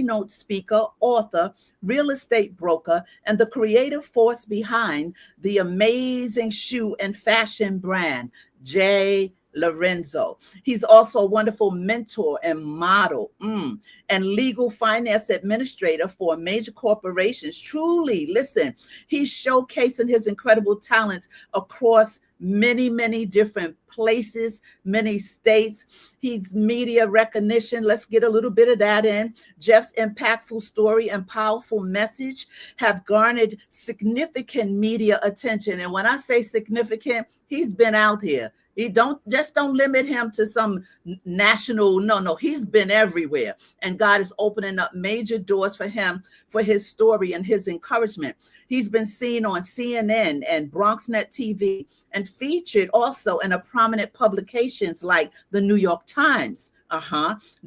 keynote speaker, author, real estate broker, and the creative force behind the amazing shoe and fashion brand, Lorenzo. He's also a wonderful mentor and model, and legal finance administrator for major corporations. Truly, listen, he's showcasing his incredible talents across many, many different places, many states. He's media recognition. Let's get a little bit of that in. Jeff's impactful story and powerful message have garnered significant media attention. And when I say significant, he's been out here. He don't limit him to some national. No, he's been everywhere. And God is opening up major doors for him, for his story and his encouragement. He's been seen on CNN and BronxNet TV and featured also in a prominent publications like the New York Times,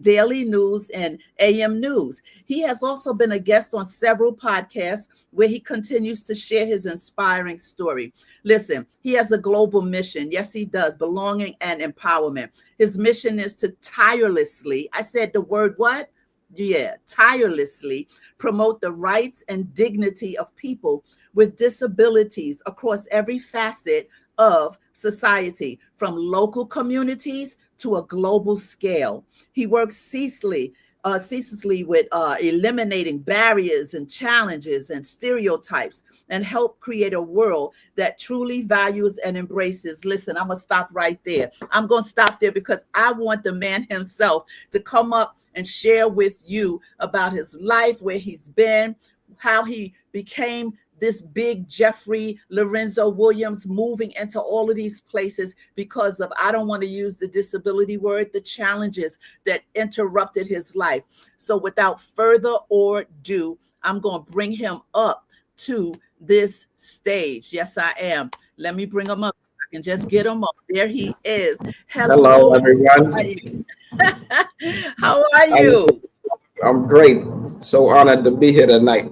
Daily News and AM News. He has also been a guest on several podcasts where he continues to share his inspiring story. Listen, he has a global mission. Yes, he does. Belonging and empowerment. His mission is to tirelessly, I said the word what? Yeah, tirelessly promote the rights and dignity of people with disabilities across every facet of society, from local communities to a global scale. He works ceaselessly with eliminating barriers and challenges and stereotypes and help create a world that truly values and embraces. Listen, I'm going to stop right there. I'm going to stop there because I want the man himself to come up and share with you about his life, where he's been, how he became this big Jeffery Lorenzo Williams, moving into all of these places because of, I don't want to use the disability word, the challenges that interrupted his life. So without further ado, I'm going to bring him up to this stage. Yes, I am. Let me bring him up. I can just get him up. There he is. Hello everyone. How are you? I'm great. So honored to be here tonight.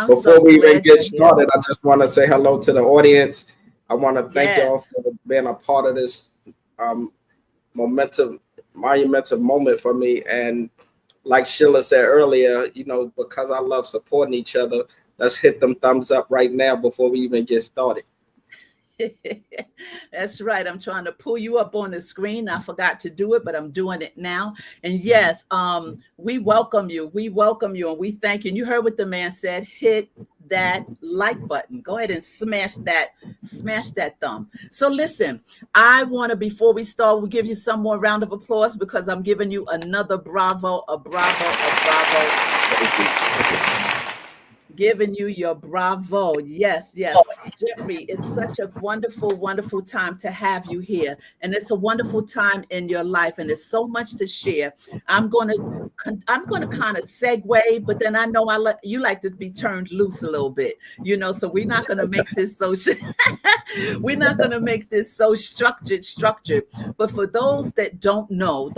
Before so we even get started, I just want to say hello to the audience. I want to thank y'all for being a part of this monumental moment for me. And like Sheila said earlier, because I love supporting each other, let's hit them thumbs up right now before we even get started. That's right. I'm trying to pull you up on the screen. I forgot to do it, but I'm doing it now. And yes, we welcome you. We welcome you and we thank you. And you heard what the man said. Hit that like button. Go ahead and smash that thumb. So listen, I want to, before we start, we'll give you some more round of applause because I'm giving you another bravo, a bravo, a bravo. Thank you. Giving you your bravo. Yes. Jeffery, it's such a wonderful, wonderful time to have you here. And it's a wonderful time in your life. And there's so much to share. I'm going to kind of segue, but then I know you like to be turned loose a little bit, so we're not going to make this so we're not going to make this so structured. But for those that don't know,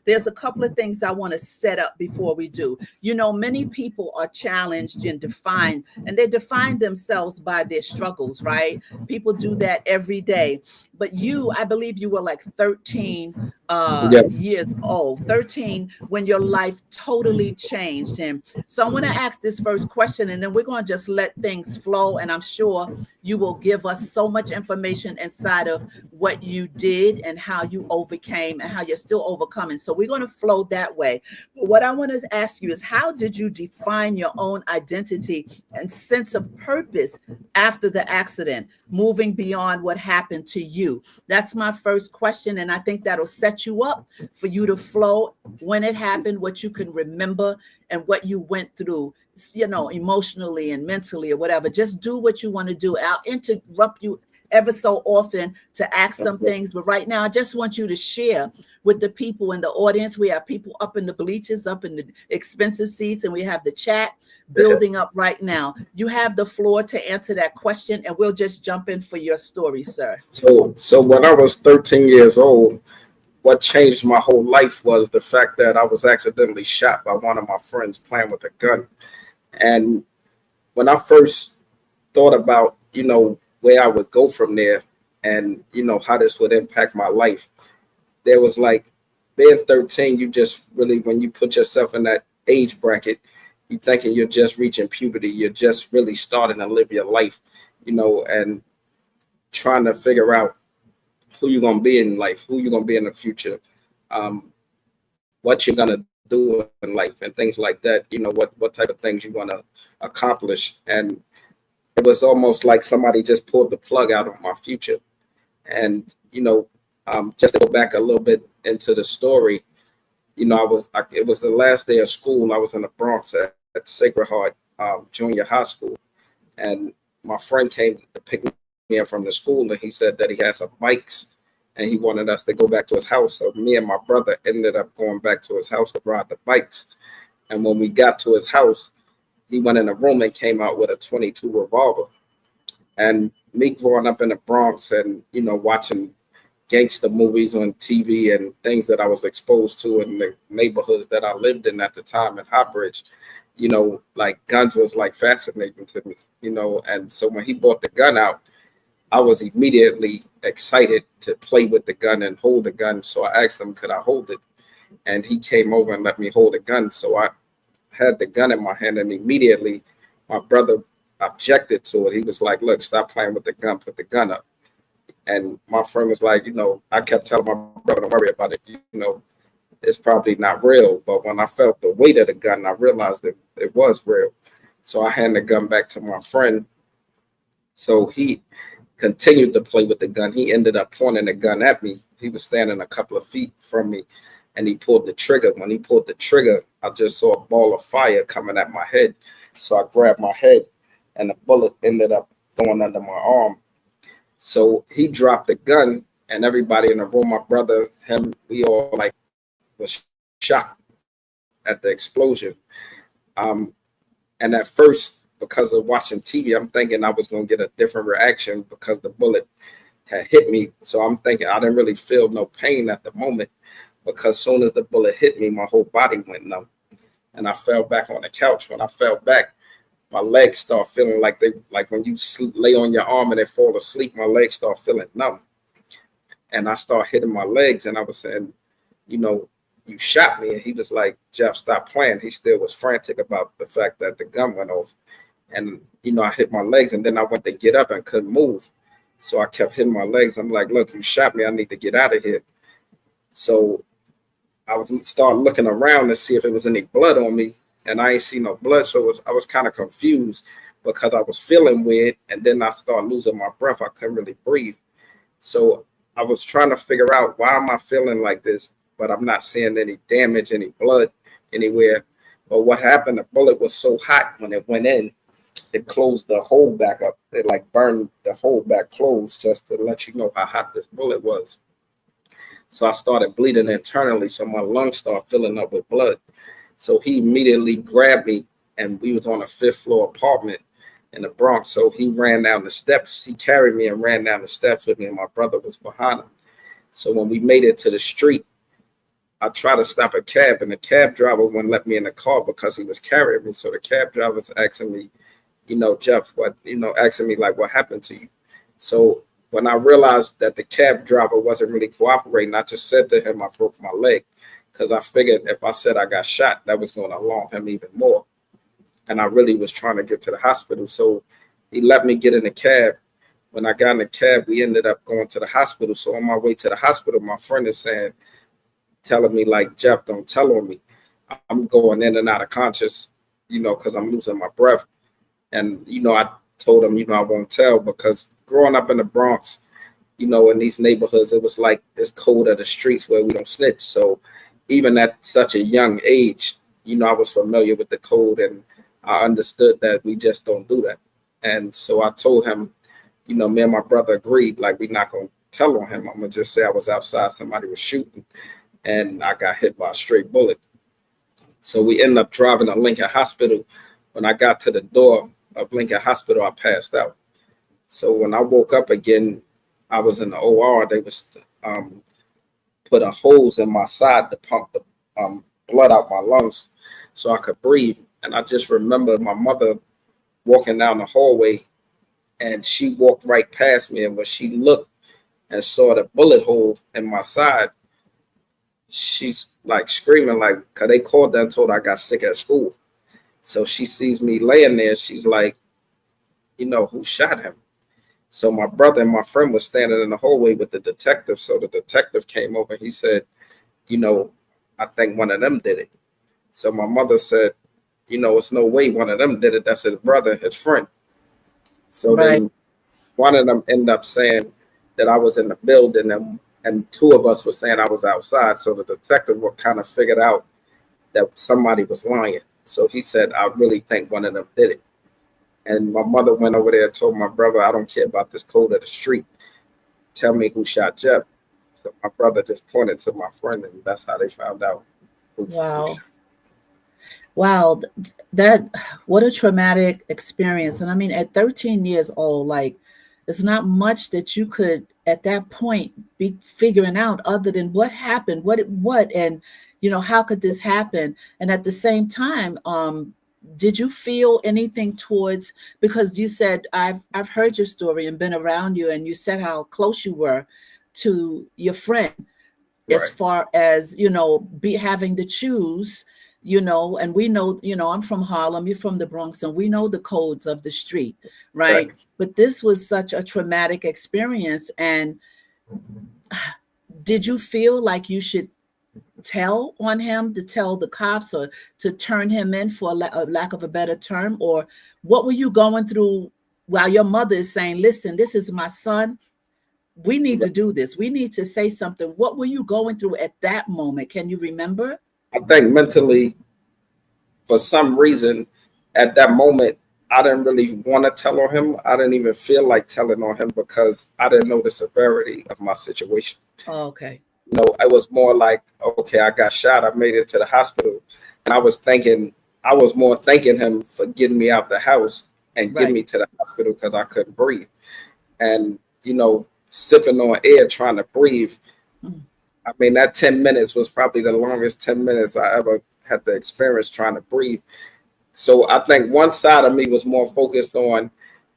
there's a couple of things I want to set up before we do. Many people are challenged and defined, and they define themselves by their struggles, right? People do that every day. But I believe you were like 13 Yes. years old, 13, when your life totally changed. And so I want to ask this first question, and then we're going to just let things flow. And I'm sure you will give us so much information inside of what you did and how you overcame and how you're still overcoming. So we're going to flow that way. But what I want to ask you is, how did you define your own identity and sense of purpose after the accident, moving beyond what happened to you? That's my first question. And I think that'll set you up for you to flow when it happened, what you can remember and what you went through, emotionally and mentally or whatever. Just do what you want to do. I'll interrupt you ever so often to ask some things. But right now, I just want you to share with the people in the audience. We have people up in the bleachers, up in the expensive seats, and we have the chat building up right now. You have the floor to answer that question, and we'll just jump in for your story, sir. So when I was 13 years old, what changed my whole life was the fact that I was accidentally shot by one of my friends playing with a gun. And when I first thought about, where I would go from there and, how this would impact my life, there was like being 13, you just really, when you put yourself in that age bracket, you thinking you're just reaching puberty. You're just really starting to live your life, and trying to figure out who you're going to be in life, who you're going to be in the future, what you're going to do in life and things like that, what type of things you want to accomplish. And it was almost like somebody just pulled the plug out of my future. And, just to go back a little bit into the story, it was the last day of school. I was in the Bronx at Sacred Heart Junior High School. And my friend came to pick me up from the school, and he said that he had some bikes and he wanted us to go back to his house. So me and my brother ended up going back to his house to ride the bikes. And when we got to his house, he went in the room and came out with a 22 revolver. And me growing up in the Bronx and, watching gangster movies on TV and things that I was exposed to in the neighborhoods that I lived in at the time in Hotbridge, like guns was like fascinating to me, and so when he brought the gun out, I was immediately excited to play with the gun and hold the gun. So I asked him, could I hold it? And he came over and let me hold the gun. So I had the gun in my hand, and immediately my brother objected to it. He was like, look, stop playing with the gun, put the gun up. And my friend was like, I kept telling my brother, don't worry about it. It's probably not real. But when I felt the weight of the gun, I realized that it was real. So I handed the gun back to my friend. So he continued to play with the gun. He ended up pointing the gun at me. He was standing a couple of feet from me, and he pulled the trigger. When he pulled the trigger, I just saw a ball of fire coming at my head. So I grabbed my head, and the bullet ended up going under my arm. So he dropped the gun, and everybody in the room, my brother, him, we all was shocked at the explosion. And at first, because of watching TV, I'm thinking I was going to get a different reaction because the bullet had hit me. So I'm thinking I didn't really feel no pain at the moment, because as soon as the bullet hit me, my whole body went numb, and I fell back on the couch. When I fell back, my legs start feeling like when you lay on your arm and they fall asleep, my legs start feeling numb. And I start hitting my legs, and I was saying, you shot me. And he was like, Jeff, stop playing. He still was frantic about the fact that the gun went off. And, I hit my legs, and then I went to get up and couldn't move. So I kept hitting my legs. I'm like, look, you shot me. I need to get out of here. So I would start looking around to see if it was any blood on me. And I ain't see no blood. So I was kind of confused because I was feeling weird. And then I started losing my breath. I couldn't really breathe. So I was trying to figure out, why am I feeling like this, but I'm not seeing any damage, any blood anywhere. But what happened, the bullet was so hot when it went in, it closed the hole back up. It burned the hole back closed, just to let you know how hot this bullet was. So I started bleeding internally. So my lungs started filling up with blood. So he immediately grabbed me, and we was on a 5th floor apartment in the Bronx. So he ran down the steps. He carried me and ran down the steps with me, and my brother was behind him. So when we made it to the street, I tried to stop a cab, and the cab driver wouldn't let me in the car because he was carrying me. So the cab driver was asking me, Jeff, asking me like, what happened to you? So when I realized that the cab driver wasn't really cooperating, I just said to him, I broke my leg, because I figured if I said I got shot, that was going to alarm him even more. And I really was trying to get to the hospital. So he let me get in the cab. When I got in the cab, we ended up going to the hospital. So on my way to the hospital, my friend is telling me like, Jeff, don't tell on me. I'm going in and out of conscious, because I'm losing my breath. And, I told him, I won't tell, because growing up in the Bronx, in these neighborhoods, it was like this code of the streets where we don't snitch. So even at such a young age, I was familiar with the code, and I understood that we just don't do that. And so I told him, me and my brother agreed, like, we're not going to tell on him. I'm going to just say I was outside, somebody was shooting, and I got hit by a straight bullet. So we ended up driving to Lincoln Hospital. When I got to the door of Lincoln Hospital, I passed out. So when I woke up again, I was in the OR. They was put a hose in my side to pump the blood out my lungs so I could breathe. And I just remember my mother walking down the hallway, and she walked right past me. And when she looked and saw the bullet hole in my side, she's like screaming, like, cause they called her and told her I got sick at school. So she sees me laying there. She's like, who shot him? So my brother and my friend was standing in the hallway with the detective. So the detective came over. He said, you know, I think one of them did it. So my mother said, it's no way one of them did it. That's his brother, his friend. So Right. then one of them ended up saying that I was in the building, and two of us were saying I was outside. So the detective kind of figured out that somebody was lying. So he said, I really think one of them did it. And my mother went over there and told my brother, I don't care about this code of the street. Tell me who shot Jeff. So my brother just pointed to my friend, and that's how they found out who Wow. shot. Wow, that what a traumatic experience. And I mean, at 13 years old, like it's not much that you could at that point be figuring out other than what happened, and how could this happen? And at the same time, did you feel anything towards, because you said I've heard your story and been around you, and you said how close you were to your friend, as Right, far as be having to choose, and we know, I'm from Harlem, you're from the Bronx, and we know the codes of the street, right. right? But this was such a traumatic experience. And did you feel like you should tell on him, to tell the cops, or to turn him in, for a lack of a better term? Or what were you going through while your mother is saying, listen, this is my son, we need Yeah. to do this, we need to say something? What were you going through at that moment? Can you remember? I think mentally, for some reason, at that moment, I didn't really want to tell on him. I didn't even feel like telling on him because I didn't know the severity of my situation. Oh, okay. I was more like, okay, I got shot. I made it to the hospital. And I was more thanking him for getting me out the house and getting Right. me to the hospital because I couldn't breathe. And, sipping on air, trying to breathe. Mm. I mean, that 10 minutes was probably the longest 10 minutes I ever had the experience trying to breathe. So I think one side of me was more focused on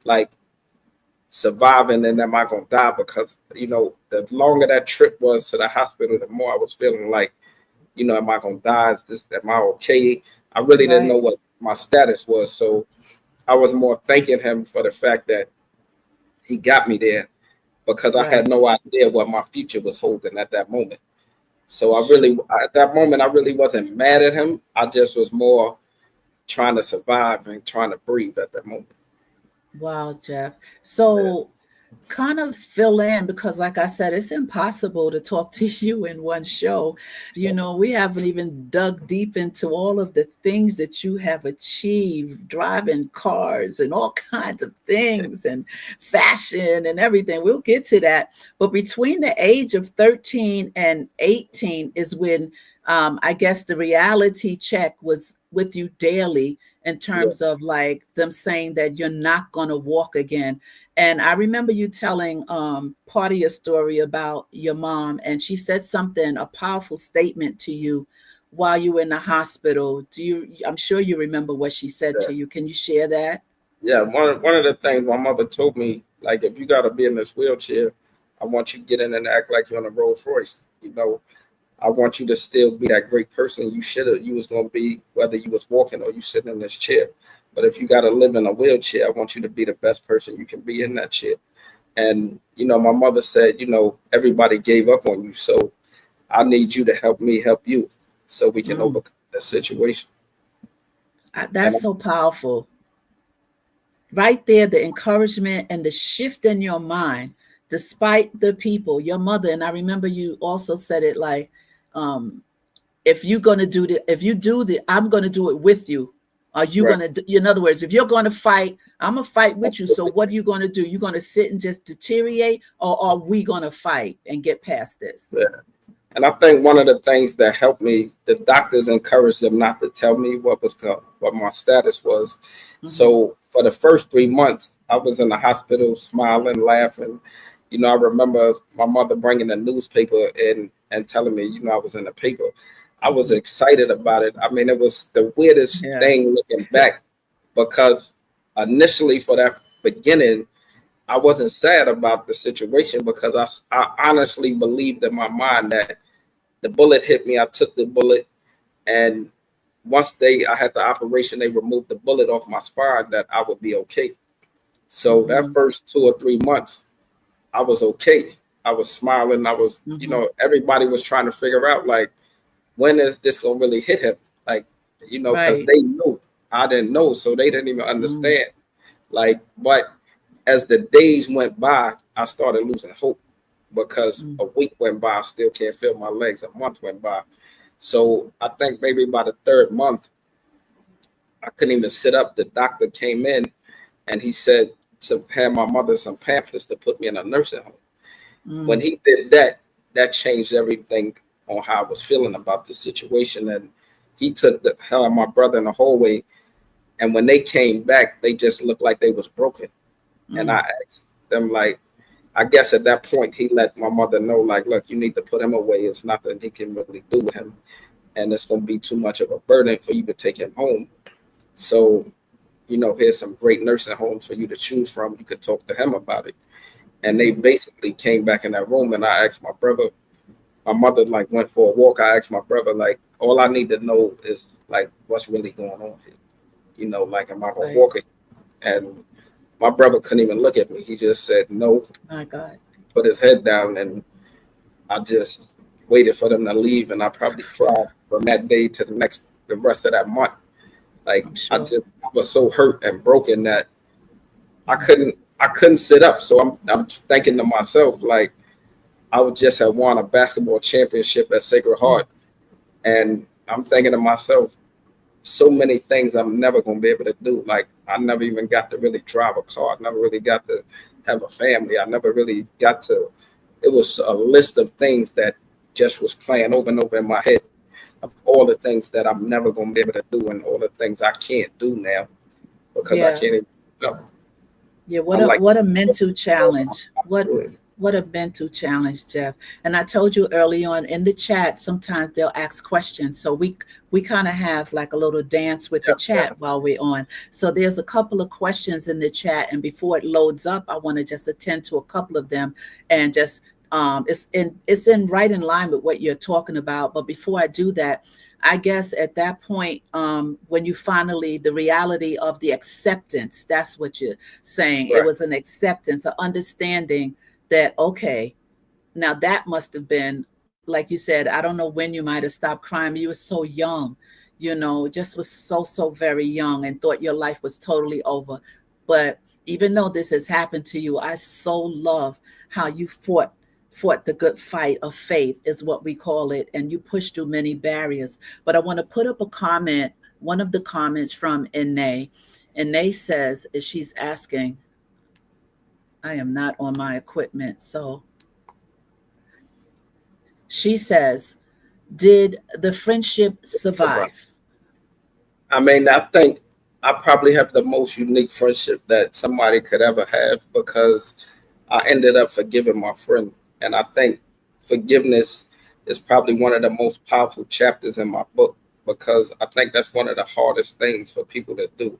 like surviving and am I going to die? Because, the longer that trip was to the hospital, the more I was feeling like, am I going to die? Am I okay? I really didn't know Right. what my status was. So I was more thanking him for the fact that he got me there because I had Right. no idea what my future was holding at that moment. So at that moment, I really wasn't mad at him. I just was more trying to survive and trying to breathe at that moment. Wow, Jeff. Yeah. So kind of fill in, because like I said, it's impossible to talk to you in one show. We haven't even dug deep into all of the things that you have achieved, driving cars and all kinds of things, and fashion and everything. We'll get to that. But between the age of 13 and 18 is when, I guess, the reality check was with you daily, in Yeah. terms of like them saying that you're not going to walk again. And I remember you telling part of your story about your mom, and she said something, a powerful statement to you while you were in the hospital. I'm sure you remember what she said Yeah. to you. Can you share that? Yeah. One of the things my mother told me, like, if you got to be in this wheelchair, I want you to get in and act like you're on a Rolls Royce. I want you to still be that great person you was gonna be, whether you was walking or you sitting in this chair. But if you gotta live in a wheelchair, I want you to be the best person you can be in that chair. And my mother said, everybody gave up on you, so I need you to help me help you, so we can Mm, overcome that situation. And that's so powerful. Right there, the encouragement and the shift in your mind, despite the people, your mother. And I remember you also said it like, um, if you're going to do the, if you do the, I'm going to do it with you. Are you right, going to, in other words, if you're going to fight, I'm going to fight with you. So what are you going to do? You're going to sit and just deteriorate, or are we going to fight and get past this? yeah. And I think one of the things that helped me, the doctors encouraged them not to tell me what my status was. Hmm. So for the first 3 months, I was in the hospital, smiling, laughing. I remember my mother bringing a newspaper in and telling me, I was in the paper. I was Hmm. excited about it. I mean, it was the weirdest Yeah. thing looking back because initially for that beginning, I wasn't sad about the situation because I honestly believed in my mind that the the bullet hit me. I took the bullet, and once I had the operation, they removed the bullet off my spine, that I would be okay. So that first 2 or 3 months, I was okay. I was smiling. I was, everybody was trying to figure out, like, when is this gonna really hit him? Like, because Right. they knew I didn't know, so they didn't even understand. Like, but as the days went by, I started losing hope, because a week went by, I still can't feel my legs. A month went by. So I think maybe by the third month, I couldn't even sit up. The doctor came in and he said to hand my mother some pamphlets to put me in a nursing home. When he did that, that changed everything on how I was feeling about the situation. And he took the hell of my brother in the hallway. And when they came back, they just looked like they was broken. And I asked them, like, I guess at that point, he let my mother know, like, look, you need to put him away. It's nothing he can really do with him. And it's going to be too much of a burden for you to take him home. So, here's some great nursing homes for you to choose from. You could talk to him about it. And they basically came back in that room, and I asked my brother, my mother, like, went for a walk. I asked my brother, like, all I need to know is, like, what's really going on here. Like, am I going to walk it? And my brother couldn't even look at me. He just said no. My God. Put his head down, and I just waited for them to leave, and I probably cried from that day to the rest of that month. Like, I was so hurt and broken that I couldn't sit up. So I'm thinking to myself, like, I would just have won a basketball championship at Sacred Heart, and I'm thinking to myself, so many things I'm never going to be able to do. Like, I never even got to really drive a car. I never really got to have a family. I never really got to. It was a list of things that just was playing over and over in my head, of all the things that I'm never going to be able to do, and all the things I can't do now because I can't even go. Yeah, what a mental challenge. What a mental challenge, Jeff. And I told you early on in the chat, sometimes they'll ask questions. So we kind of have like a little dance with the chat while we're on. So there's a couple of questions in the chat, and before it loads up, I want to just attend to a couple of them, and just it's in right in line with what you're talking about. But before I do that, I guess at that point, when you finally, the reality of the acceptance, that's what you're saying. Right. It was an acceptance, an understanding that, okay, now that must have been, like you said, I don't know when you might have stopped crying. You were so young, just was so very young, and thought your life was totally over. But even though this has happened to you, I so love how you fought the good fight of faith, is what we call it. And you pushed through many barriers. But I want to put up a comment, one of the comments from Ine. Ine says, she's asking, I am not on my equipment. So she says, did the friendship survive? I mean, I think I probably have the most unique friendship that somebody could ever have, because I ended up forgiving my friend. And I think forgiveness is probably one of the most powerful chapters in my book, because I think that's one of the hardest things for people to do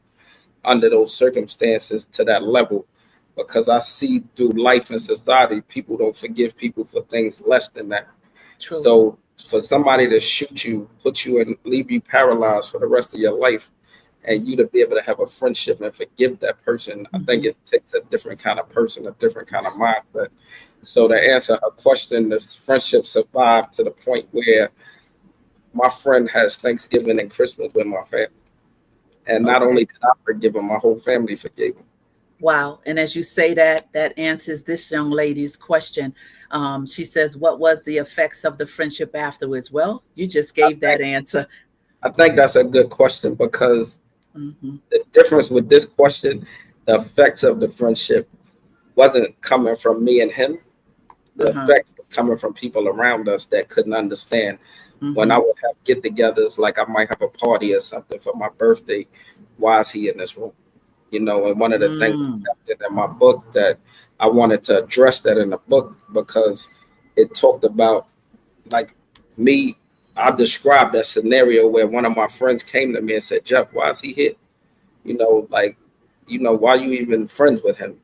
under those circumstances to that level. Because I see through life and society, people don't forgive people for things less than that. True. So for somebody to shoot you, put you in, leave you paralyzed for the rest of your life, and you to be able to have a friendship and forgive that person, I think it takes a different kind of person, a different kind of mindset. So to answer her question, this friendship survived to the point where my friend has Thanksgiving and Christmas with my family. And not only did I forgive him, my whole family forgave him. Wow. And as you say that, that answers this young lady's question. She says, what was the effects of the friendship afterwards? Well, you just gave that answer. I think that's a good question, because the difference with this question, the effects of the friendship wasn't coming from me and him. The effect was coming from people around us that couldn't understand. When I would have get-togethers, like I might have a party or something for my birthday, why is he in this room? And one of the things in my book that I wanted to address that in the book, because it talked about, like, me. I described that scenario where one of my friends came to me and said, Jeff, why is he here? Why are you even friends with him?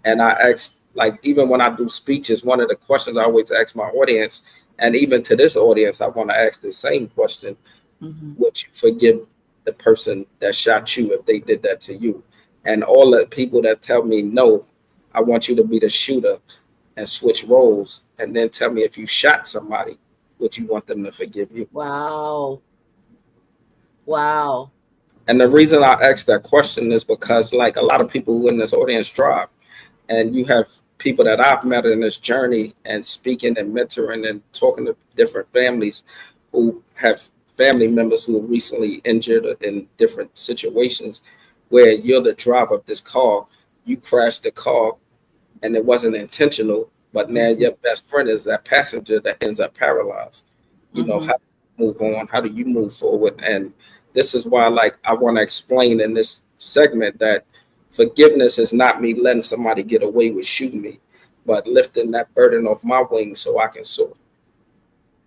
And I asked, like, even when I do speeches, one of the questions I always ask my audience, And even to this audience, I want to ask the same question. Mm-hmm. Would you forgive the person that shot you if they did that to you? And all the people that tell me no, I want you to be the shooter and switch roles, and then tell me if you shot somebody, would you want them to forgive you? Wow. Wow. And the reason I asked that question is because, like, a lot of people who in this audience drive, and you have people that I've met in this journey and speaking and mentoring and talking to different families who have family members who are recently injured in different situations where you're the driver of this car, you crashed the car and it wasn't intentional, but now Mm-hmm. your best friend is that passenger that ends up paralyzed. You know, Mm-hmm. how do you move on? How do you move forward? And this is why, like, I want to explain in this segment that forgiveness is not me letting somebody get away with shooting me, but lifting that burden off my wings so I can soar.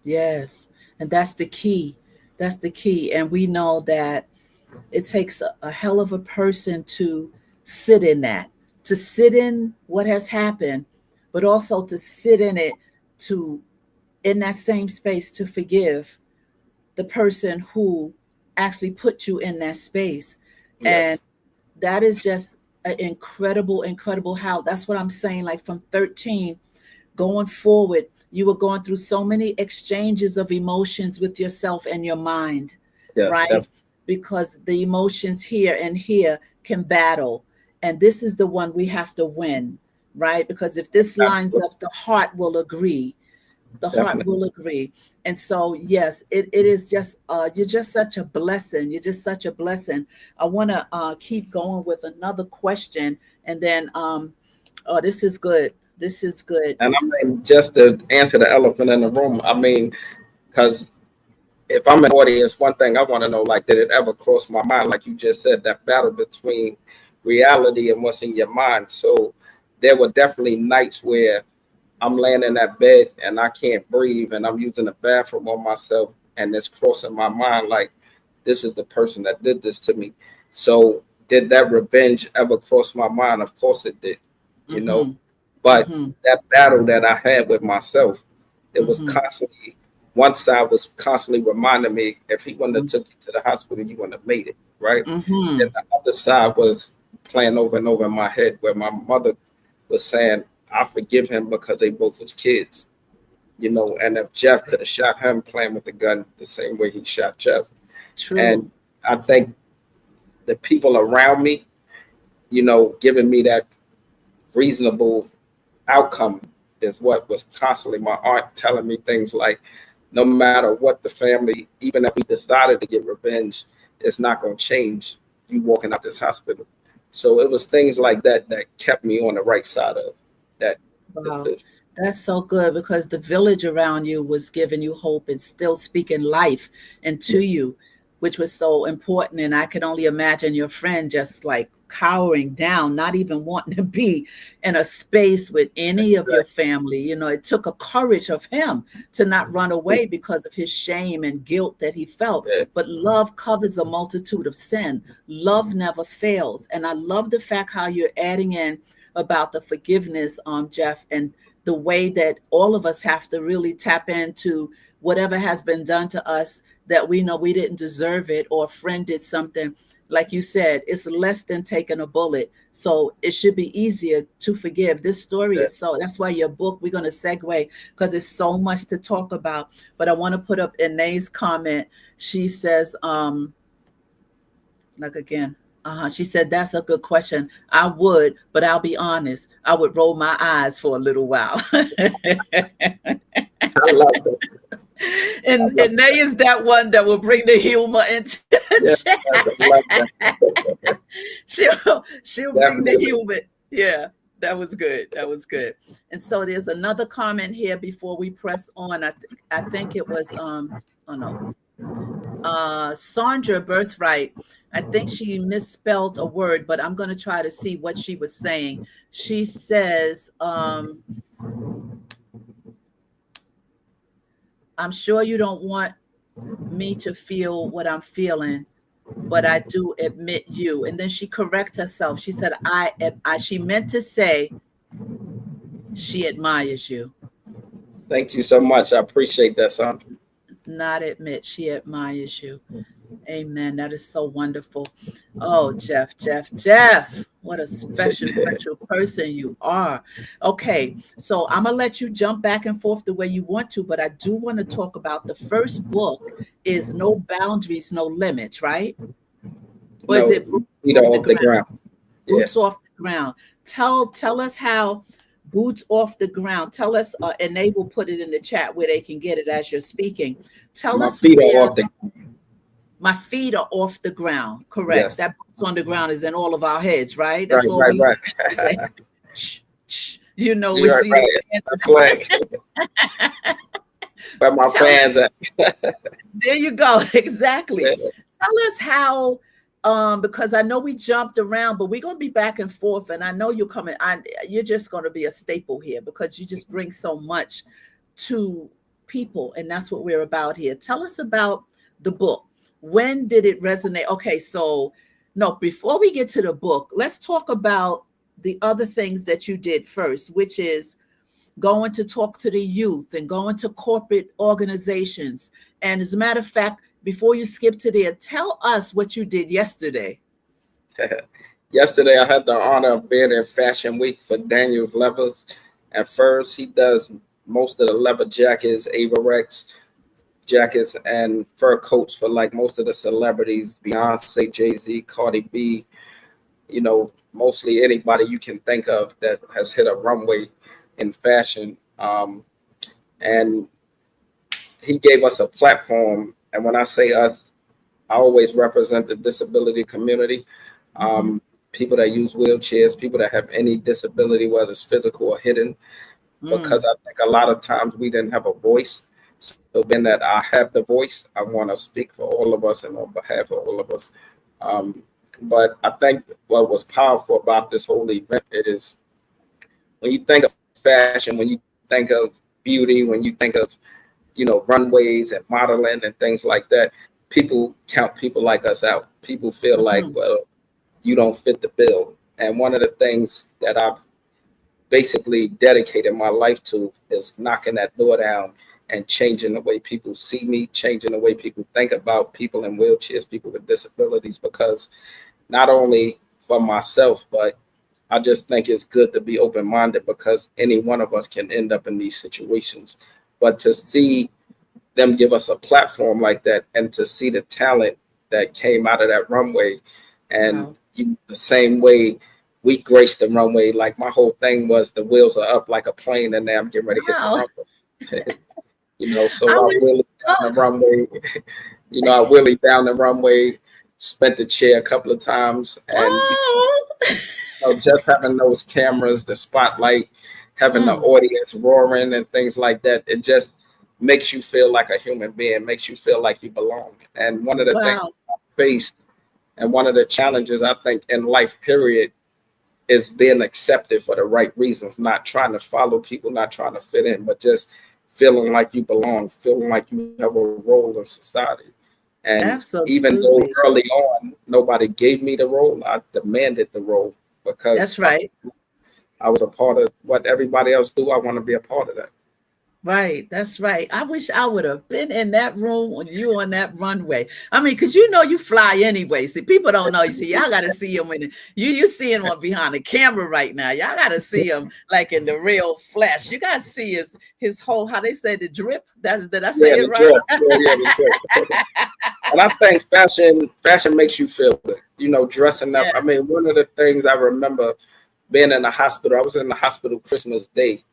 Yes. And that's the key. That's the key. And we know that it takes a hell of a person to sit in that, to sit in what has happened, but also to sit in it, to in that same space to forgive the person who actually put you in that space. And Yes. that is just an incredible, incredible how that's what I'm saying. Like from 13 going forward, you were going through so many exchanges of emotions with yourself and your mind, Yes. right? Because the emotions here and here can battle. And this is the one we have to win, right? Because if this lines Definitely. up, the heart will agree. The heart Definitely. will agree. And so, yes, it is just, you're just such a blessing. You're just such a blessing. I want to keep going with another question. And then, oh, this is good. This is good. And I mean, just to answer the elephant in the room, I mean, because if I'm an audience, one thing I want to know, like, did it ever cross my mind, like you just said, that battle between reality and what's in your mind? So there were definitely nights where I'm laying in that bed and I can't breathe and I'm using the bathroom on myself and it's crossing my mind like this is the person that did this to me. So did that revenge ever cross my mind? Of course it did, you know. Mm-hmm. But Mm-hmm. that battle that I had with myself, it was Mm-hmm. constantly, one side was constantly reminding me if he wouldn't have Mm-hmm. took you to the hospital, you wouldn't have made it, right? Mm-hmm. Then the other side was playing over and over in my head where my mother was saying, I forgive him because they both was kids, you know, and if Jeff could have shot him playing with the gun the same way he shot Jeff. True. And I think the people around me, you know, giving me that reasonable outcome is what was constantly my aunt telling me things like, no matter what the family, even if we decided to get revenge, it's not going to change you walking out this hospital. So it was things like that that kept me on the right side of that Wow. decision. That's so good because the village around you was giving you hope and still speaking life into Yeah, you, which was so important. And I can only imagine your friend just like cowering down, not even wanting to be in a space with any of your exactly. family. You know, it took a courage of him to not run away because of his shame and guilt that he felt. Yeah, But love covers a multitude of sin. Love never fails. And I love the fact how you're adding in about the forgiveness, Jeff, and the way that all of us have to really tap into whatever has been done to us that we know we didn't deserve it or a friend did something. Like you said, it's less than taking a bullet. So it should be easier to forgive. This story yeah. is so, that's why your book, we're going to segue because it's so much to talk about. But I want to put up Inae's comment. She says, like again, she said, that's a good question. I would, but I'll be honest. I would roll my eyes for a little while. I love that. I love And Nay is that one that will bring the humor into yeah, the I love that. chat. She'll bring the Definitely. humor. Yeah, that was good. That was good. And so there's another comment here before we press on. I think it was oh no, Sandra Birthright. I think she misspelled a word, but I'm going to try to see what she was saying. She says, I'm sure you don't want me to feel what I'm feeling, but I do admit you. And then she correct herself. She said, she meant to say she admires you. Thank you so much. I appreciate that, son. Not admit she admires you. Amen. That is so wonderful. Oh, Jeff, what a special, special person you are. Okay, so I'm gonna let you jump back and forth the way you want to, but I do want to talk about the first book is No Boundaries, No Limits, right? Or is No, it Boots feet Off the off the Ground? ground. Yeah. Boots Off the Ground. Tell us how Boots Off the Ground. Tell us, Enable put it in the chat where they can get it as you're speaking. Tell My us feet are where off the. my feet are off the ground. Correct. Yes. That boots on the ground is in all of our heads, right? That's Right, all right, we right. we You're right, see the right. The fans. flags. Where my Tell fans at. There you go. Exactly. Yeah. Tell us how because I know we jumped around, but we're gonna be back and forth, and I know you're coming. You're just gonna be a staple here because you just bring so much to people, and that's what we're about here. Tell us about the book. When did it resonate? Okay, so no, before we get to the book, let's talk about the other things that you did first, which is going to talk to the youth and going to corporate organizations. And as a matter of fact, before you skip to there, tell us what you did yesterday. Yesterday, I had the honor of being in Fashion Week for Daniel's Levers. At first, he does most of the leather jackets, Avarex jackets, and fur coats for like most of the celebrities, Beyonce, Jay-Z, Cardi B, mostly anybody you can think of that has hit a runway in fashion. And he gave us a platform. And when I say us, I always represent the disability community. Mhm. People that use wheelchairs, people that have any disability, whether it's physical or hidden, because Mm. I think a lot of times we didn't have a voice. So being that I have the voice, I want to speak for all of us and on behalf of all of us. Um, but I think what was powerful about this whole event, it is when you think of fashion, when you think of beauty, when you think of runways and modeling and things like that, people count people like us out. People feel like, Mhm. well, you don't fit the bill. And one of the things that I've basically dedicated my life to is knocking that door down and changing the way people see me, changing the way people think about people in wheelchairs, people with disabilities, because not only for myself, but I just think it's good to be open minded because any one of us can end up in these situations. But to see them give us a platform like that and to see the talent that came out of that runway and Wow. the same way we graced the runway, like my whole thing was the wheels are up like a plane and now I'm getting ready to hit the Wow. runway. So I I wish wheeled down oh, the runway. I wheeled down the runway, spent the chair a couple of times, and oh. just having those cameras, the spotlight, having the Mm. audience roaring and things like that, it just makes you feel like a human being, makes you feel like you belong. And one of the things Wow. I faced and one of the challenges I think in life, period, is being accepted for the right reasons, not trying to follow people, not trying to fit in, but just feeling like you belong, feeling like you have a role in society. And even though Absolutely. early on nobody gave me the role, I demanded the role because That's right. I was a part of what everybody else do. I want to be a part of that. Right, that's right. I wish I would have been in that room when you on that runway. I mean, because you know you fly anyway. See, people don't know. You see, y'all got to see him when you see him on behind the camera right now. Y'all got to see him like in the real flesh. You got to see his whole how they say the drip. Did I say Yeah, it the right? drip. Yeah, the drip. And I think fashion makes you feel good. Dressing up. Yeah. I mean, one of the things I remember being in the hospital. I was in the hospital Christmas Day,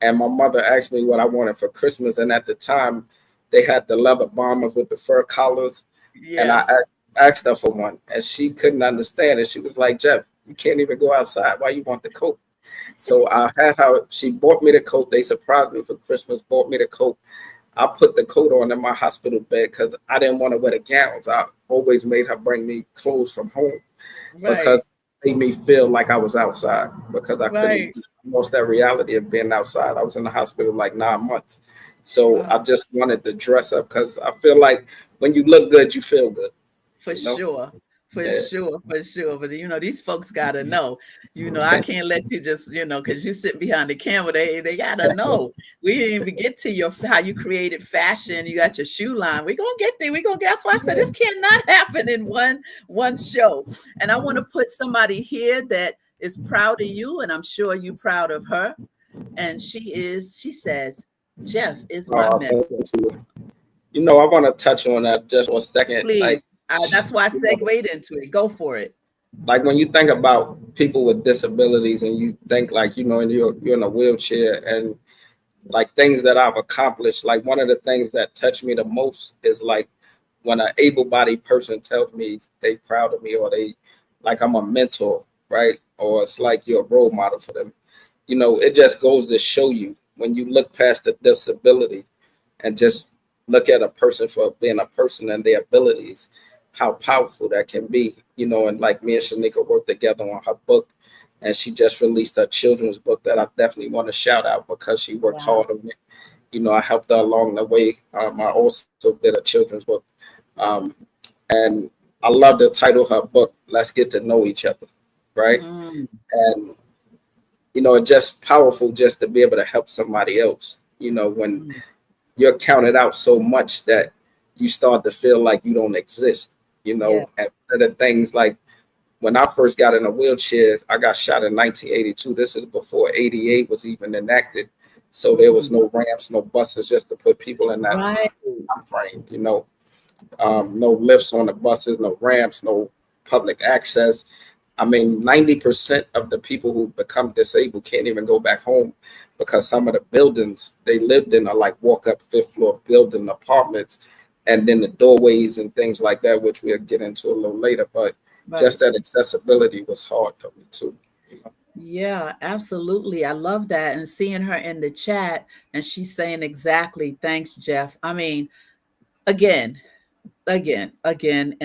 and my mother asked me what I wanted for Christmas. And at the time, they had the leather bombers with the fur collars, and Yeah. I asked her for one, and she couldn't understand it. She was like, "Jeff, you can't even go outside. Why you want the coat?" So I had her. She bought me the coat. They surprised me for Christmas. Bought me the coat. I put the coat on in my hospital bed because I didn't want to wear the gowns. I always made her bring me clothes from home because Right. it made me feel like I was outside because I couldn't Right. lost that reality of being outside. I was in the hospital like 9 months. So I Wow. just wanted to dress up because I feel like when you look good, you feel good, For you know? sure. For sure, for sure. But these folks gotta know. I can't let you just, because you sit behind the camera. They gotta know. We didn't even get to how you created fashion. You got your shoe line. We're gonna get there. We're gonna guess why I said this cannot happen in one show. And I want to put somebody here that is proud of you, and I'm sure you're proud of her. And she says, Jeff is my mentor. I want to touch on that just for a second. Please. Like, That's why I segued into it. Go for it. like when you think about people with disabilities and you think like, and you're in a wheelchair and like things that I've accomplished, like one of the things that touched me the most is like when an able-bodied person tells me they proud of me or they like I'm a mentor, right? Or it's like you're a role model for them. It just goes to show you when you look past the disability and just look at a person for being a person and their abilities, how powerful that can be, and like me and Shanika worked together on her book, and she just released her children's book that I definitely want to shout out because she worked hard on it. I helped her along the way. I also did a children's book. And I love the title of her book, Let's Get to Know Each Other, right? And, it's just powerful just to be able to help somebody else, when you're counted out so much that you start to feel like you don't exist, And one of the things, like when I first got in a wheelchair, I got shot in 1982. This is before 88 was even enacted. So there was no ramps, no buses just to put people in that frame, no lifts on the buses, no ramps, no public access. I mean, 90% of the people who become disabled can't even go back home because some of the buildings they lived in are like walk up 5th floor building apartments, and then the doorways and things like that, which we'll get into a little later. But just that accessibility was hard for me too. Yeah, absolutely. I love that. And seeing her in the chat and she's saying exactly, thanks, Jeff. I mean, again, and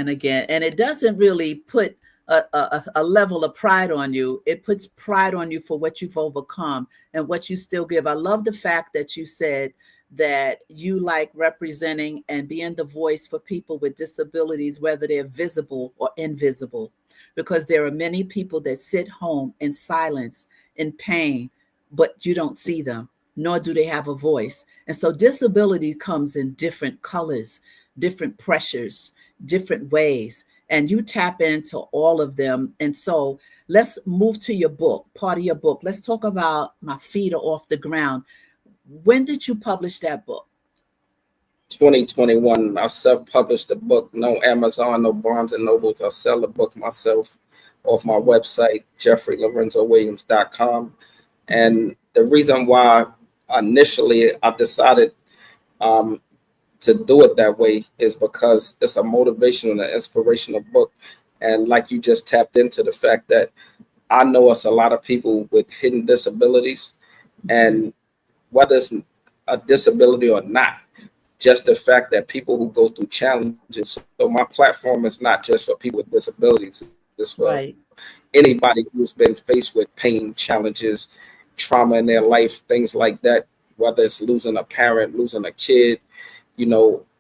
again. And it doesn't really put a level of pride on you. It puts pride on you for what you've overcome and what you still give. I love the fact that you said that you like representing and being the voice for people with disabilities, whether they're visible or invisible, because there are many people that sit home in silence, in pain, but you don't see them, nor do they have a voice. And so disability comes in different colors, different pressures, different ways, and you tap into all of them. And so let's move to your book, part of your book. Let's talk about My Feet Are Off the Ground. When did you publish that book? 2021. I self-published the book. No Amazon, no Barnes and Nobles. I sell the book myself off my website, JefferyLorenzowilliams.com. And the reason why initially I decided to do it that way is because it's a motivational and inspirational book. And like you just tapped into the fact that I know it's a lot of people with hidden disabilities, and whether it's a disability or not, just the fact that people who go through challenges. So my platform is not just for people with disabilities. It's for anybody who's been faced with pain, challenges, trauma in their life, things like that, whether it's losing a parent, losing a kid.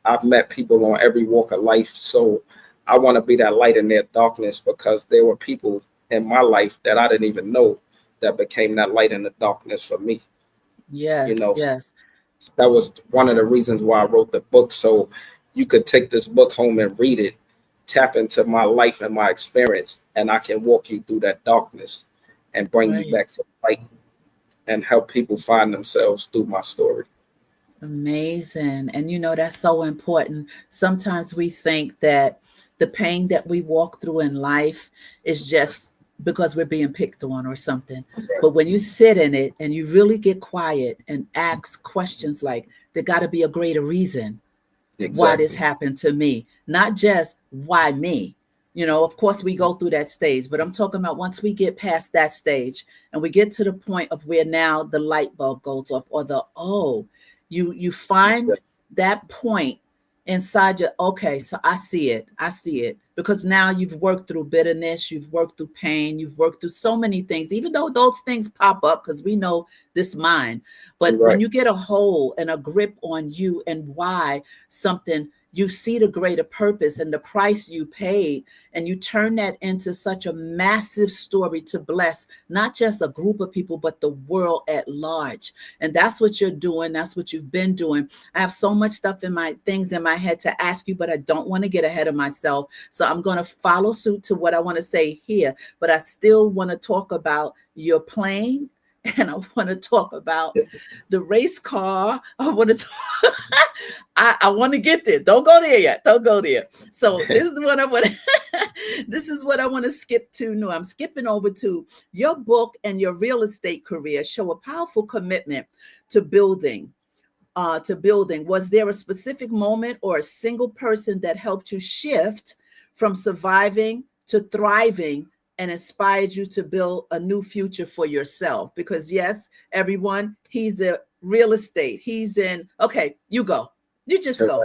I've met people on every walk of life. So I want to be that light in their darkness, because there were people in my life that I didn't even know that became that light in the darkness for me. Yes. That was one of the reasons why I wrote the book. So you could take this book home and read it, tap into my life and my experience, and I can walk you through that darkness and bring you back to light and help people find themselves through my story. Amazing. And that's so important. Sometimes we think that the pain that we walk through in life is just because we're being picked on or something. But when you sit in it and you really get quiet and ask questions like, there got to be a greater reason why this happened to me, not just why me. Of course we go through that stage, but I'm talking about once we get past that stage and we get to the point of where now the light bulb goes off, or you find that point inside you. Okay, so I see it, because now you've worked through bitterness, you've worked through pain, you've worked through so many things, even though those things pop up because we know this mind. But when you get a hold and a grip on you and why something you see the greater purpose and the price you paid, and you turn that into such a massive story to bless not just a group of people, but the world at large. And that's what you're doing. That's what you've been doing. I have so much stuff in my things in my head to ask you, but I don't want to get ahead of myself. So I'm going to follow suit to what I want to say here, but I still want to talk about your plane. And I want to talk about the race car. I want to talk, I want to get there. Don't go there yet. Don't go there. So this is what I want to this is what I want to skip to. No, I'm skipping over to your book and your real estate career show a powerful commitment to building. Was there a specific moment or a single person that helped you shift from surviving to thriving and inspired you to build a new future for yourself? Because yes, everyone, he's a real estate. He's in, okay, you go. You just go.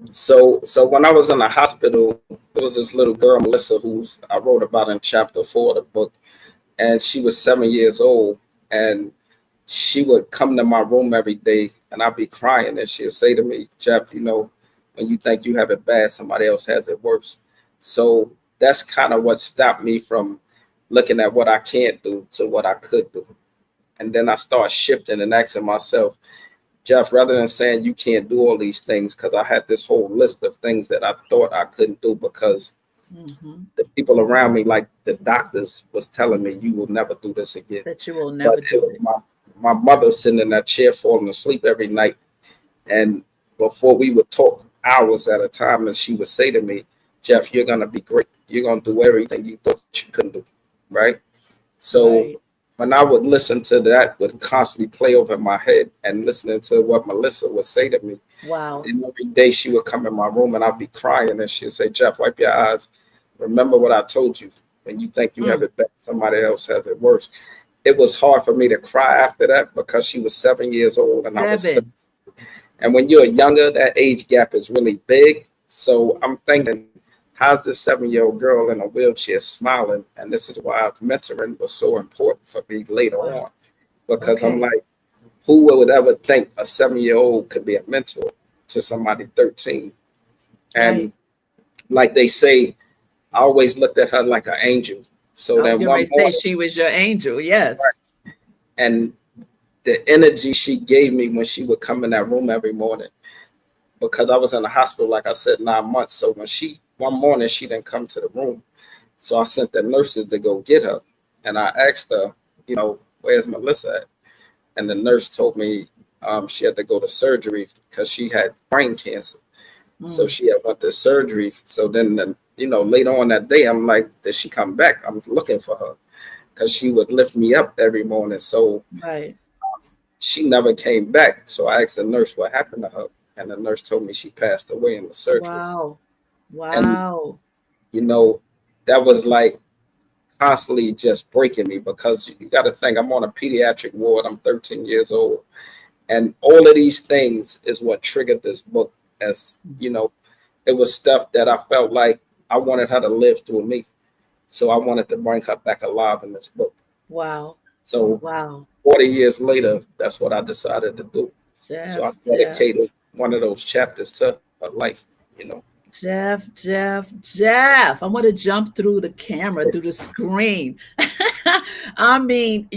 So when I was in the hospital, there was this little girl, Melissa, who's I wrote about in chapter 4 of the book, and she was 7 years old, and she would come to my room every day, and I'd be crying, and she'd say to me, Jeff, you know, when you think you have it bad, somebody else has it worse. So that's kind of what stopped me from looking at what I can't do to what I could do. And then I start shifting and asking myself, Jeff, rather than saying you can't do all these things, because I had this whole list of things that I thought I couldn't do because the people around me, like the doctors, was telling me you will never do this again. That you will never do it. My mother sitting in that chair falling asleep every night. And before we would talk hours at a time, and she would say to me, Jeff, you're going to be great. You're going to do everything you thought you couldn't do. Right. So when I would listen to that, would constantly play over my head and listening to what Melissa would say to me. Wow. And every day she would come in my room and I'd be crying and she'd say, Jeff, wipe your eyes. Remember what I told you. When you think you have it bad, somebody else has it worse. It was hard for me to cry after that because she was 7 years old and I was 30. And when you're younger, that age gap is really big. So I'm thinking, how's this 7-year-old girl in a wheelchair smiling? And this is why mentoring was so important for me later on. Because I'm like, who would ever think a 7-year-old could be a mentor to somebody 13? And like they say, I always looked at her like an angel. So then one morning, she was your angel, yes. Right. And the energy she gave me when she would come in that room every morning, because I was in the hospital, like I said, 9 months. So when one morning she didn't come to the room. So I sent the nurses to go get her. And I asked her, you know, where's Melissa at? And the nurse told me she had to go to surgery because she had brain cancer. So she had went to surgery. So then, later on that day, I'm like, did she come back? I'm looking for her because she would lift me up every morning. So she never came back. So I asked the nurse what happened to her. And the nurse told me she passed away in the surgery. Wow. And, that was like constantly just breaking me because you got to think I'm on a pediatric ward. I'm 13 years old. And all of these things is what triggered this book. As it was stuff that I felt like I wanted her to live through me. So I wanted to bring her back alive in this book. Wow. So 40 years later, that's what I decided to do. So I dedicated one of those chapters to her life, Jeff. I want to jump through the camera, through the screen. I mean,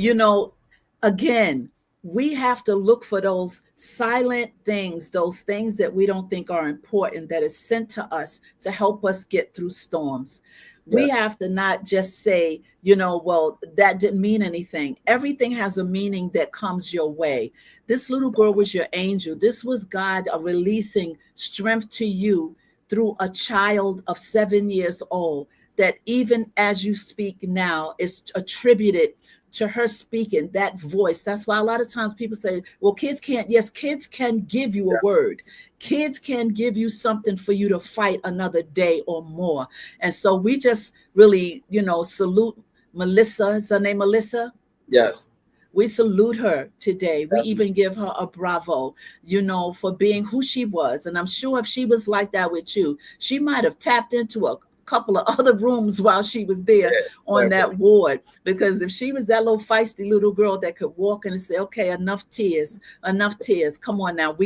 again, we have to look for those silent things, those things that we don't think are important, that is sent to us to help us get through storms. We have to not just say, well, that didn't mean anything. Everything has a meaning that comes your way. This little girl was your angel. This was God releasing strength to you through a child of 7 years old, that even as you speak now is attributed to her speaking, that voice. That's why a lot of times people say, well, kids can't. Yes, kids can give you a word. Kids can give you something for you to fight another day or more. And so we just really, salute Melissa. Is her name Melissa? Yes. We salute her today. We even give her a bravo, for being who she was. And I'm sure if she was like that with you, she might have tapped into a couple of other rooms while she was there on that ward. Because if she was that little feisty little girl that could walk in and say, okay, enough tears. Come on now.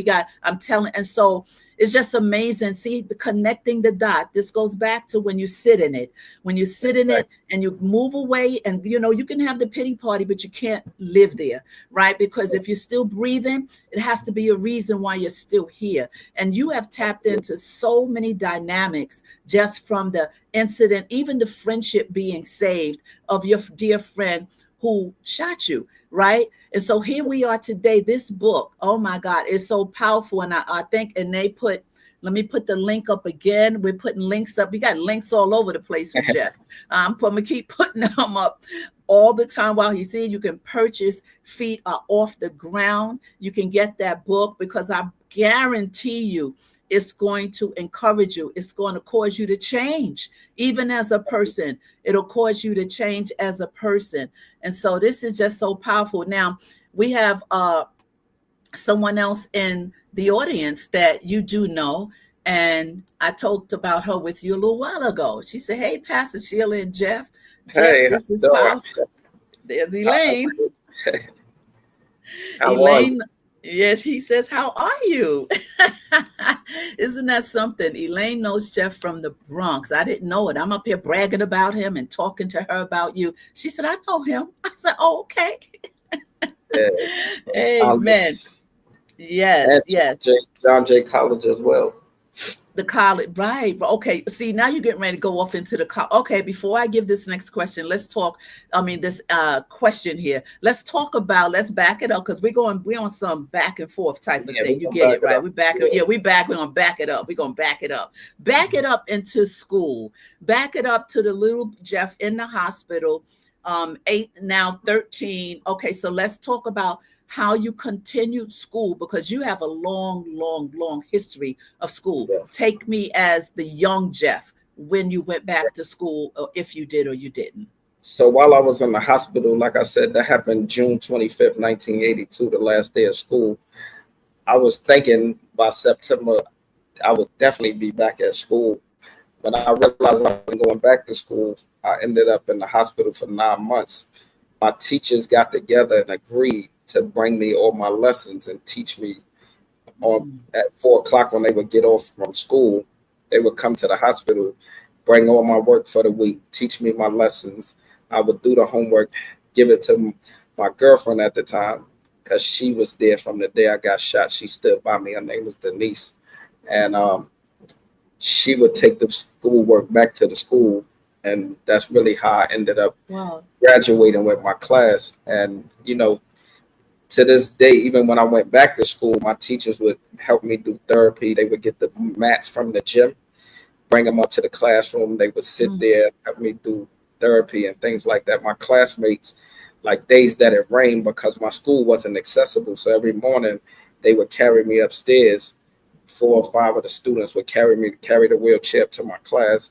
I'm telling. And so It's just amazing. See, the connecting the dot. This goes back to when you sit in it. When you sit in it and you move away, and you can have the pity party, but you can't live there, right? Because if you're still breathing, it has to be a reason why you're still here. And you have tapped into so many dynamics just from the incident, even the friendship being saved of your dear friend who shot you, right? And so here we are today. This book, oh my God, is so powerful. And I think, and let me put the link up again. We're putting links up. We got links all over the place with Jeff. I'm going to keep putting them up all the time while he's here. You can purchase Feet Are Off the Ground. You can get that book, because I guarantee you it's going to encourage you. It's going to cause you to change, even as a person. It'll cause you to change as a person. And so this is just so powerful. Now, we have someone else in the audience that you do know, and I talked about her with you a little while ago. She said, "Hey, Pastor Sheila and Jeff, Hey, this is powerful." There's Elaine. How are you? Yes, he says, "How are you?" Isn't that something? Elaine knows Jeff from the Bronx. I didn't know it. I'm up here bragging about him and talking to her about you. She said, "I know him." I said, "Oh, okay." Yeah. Amen. Yes, And yes. John Jay College as well. The college, right? Okay. See, now you're getting ready to go off into the okay. Before I give this next question, let's talk. I mean, this question here. Let's talk about. Let's back it up, because we're on some back and forth type of thing. You get it, right? We're back. Yeah, we're back. We're gonna back it up. We're gonna back it up. Back it up into school. Back it up to the little Jeff in the hospital. 8, now 13. Okay, so let's talk about how you continued school, because you have a long history of school. Yes. Take me as the young Jeff when you went back to school, or if you did or you didn't. So while I was in the hospital, like I said, that happened June 25th, 1982, the last day of school. I was thinking by September, I would definitely be back at school. When I realized I was going back to school, I ended up in the hospital for 9 months. My teachers got together and agreed to bring me all my lessons and teach me at 4 o'clock when they would get off from school. They would come to the hospital, bring all my work for the week, teach me my lessons. I would do the homework, give it to my girlfriend at the time, because she was there from the day I got shot. She stood by me. Her name was Denise. And she would take the schoolwork back to the school. And that's really how I ended up graduating with my class. And, to this day, even when I went back to school, my teachers would help me do therapy. They would get the mats from the gym, bring them up to the classroom. They would sit there, help me do therapy and things like that. My classmates, like days that it rained, because my school wasn't accessible. So every morning they would carry me upstairs. 4 or 5 of the students would carry the wheelchair to my class.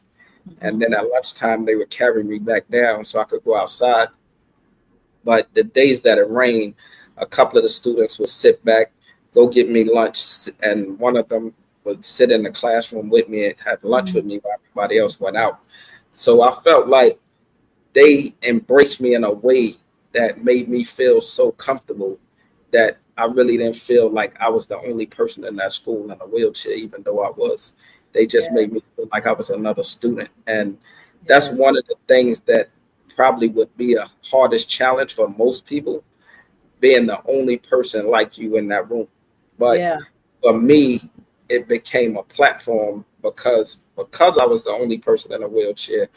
And then at lunchtime, they would carry me back down so I could go outside. But the days that it rained, a couple of the students would sit back, go get me lunch, and one of them would sit in the classroom with me and have lunch with me while everybody else went out. So I felt like they embraced me in a way that made me feel so comfortable that I really didn't feel like I was the only person in that school in a wheelchair, even though I was. They just made me feel like I was another student. And that's one of the things that probably would be a hardest challenge for most people, being the only person like you in that room. But for me, it became a platform because I was the only person in a wheelchair.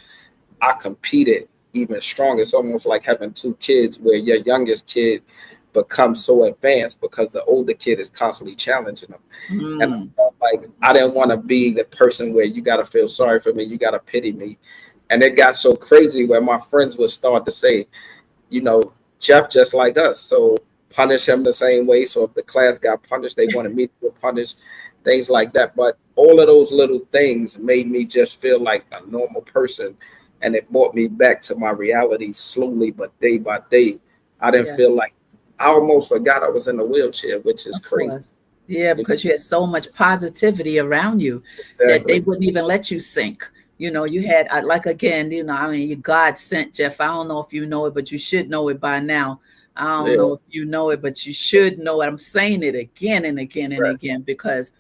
I competed even stronger. It's almost like having 2 kids where your youngest kid becomes so advanced because the older kid is constantly challenging them. And I felt like I didn't want to be the person where you got to feel sorry for me, you got to pity me. And it got so crazy where my friends would start to say, Jeff just like us, so punish him the same way. So if the class got punished, they wanted me to get punished, things like that. But all of those little things made me just feel like a normal person. And it brought me back to my reality slowly, but day by day. I didn't feel like, I almost forgot I was in a wheelchair, which is crazy. Yeah, because you had so much positivity around you that they wouldn't even let you sink. You had, you God sent, Jeff. I don't know if you know it, but you should know it by now. I don't know if you know it, but you should know it. I'm saying it again and again and again, because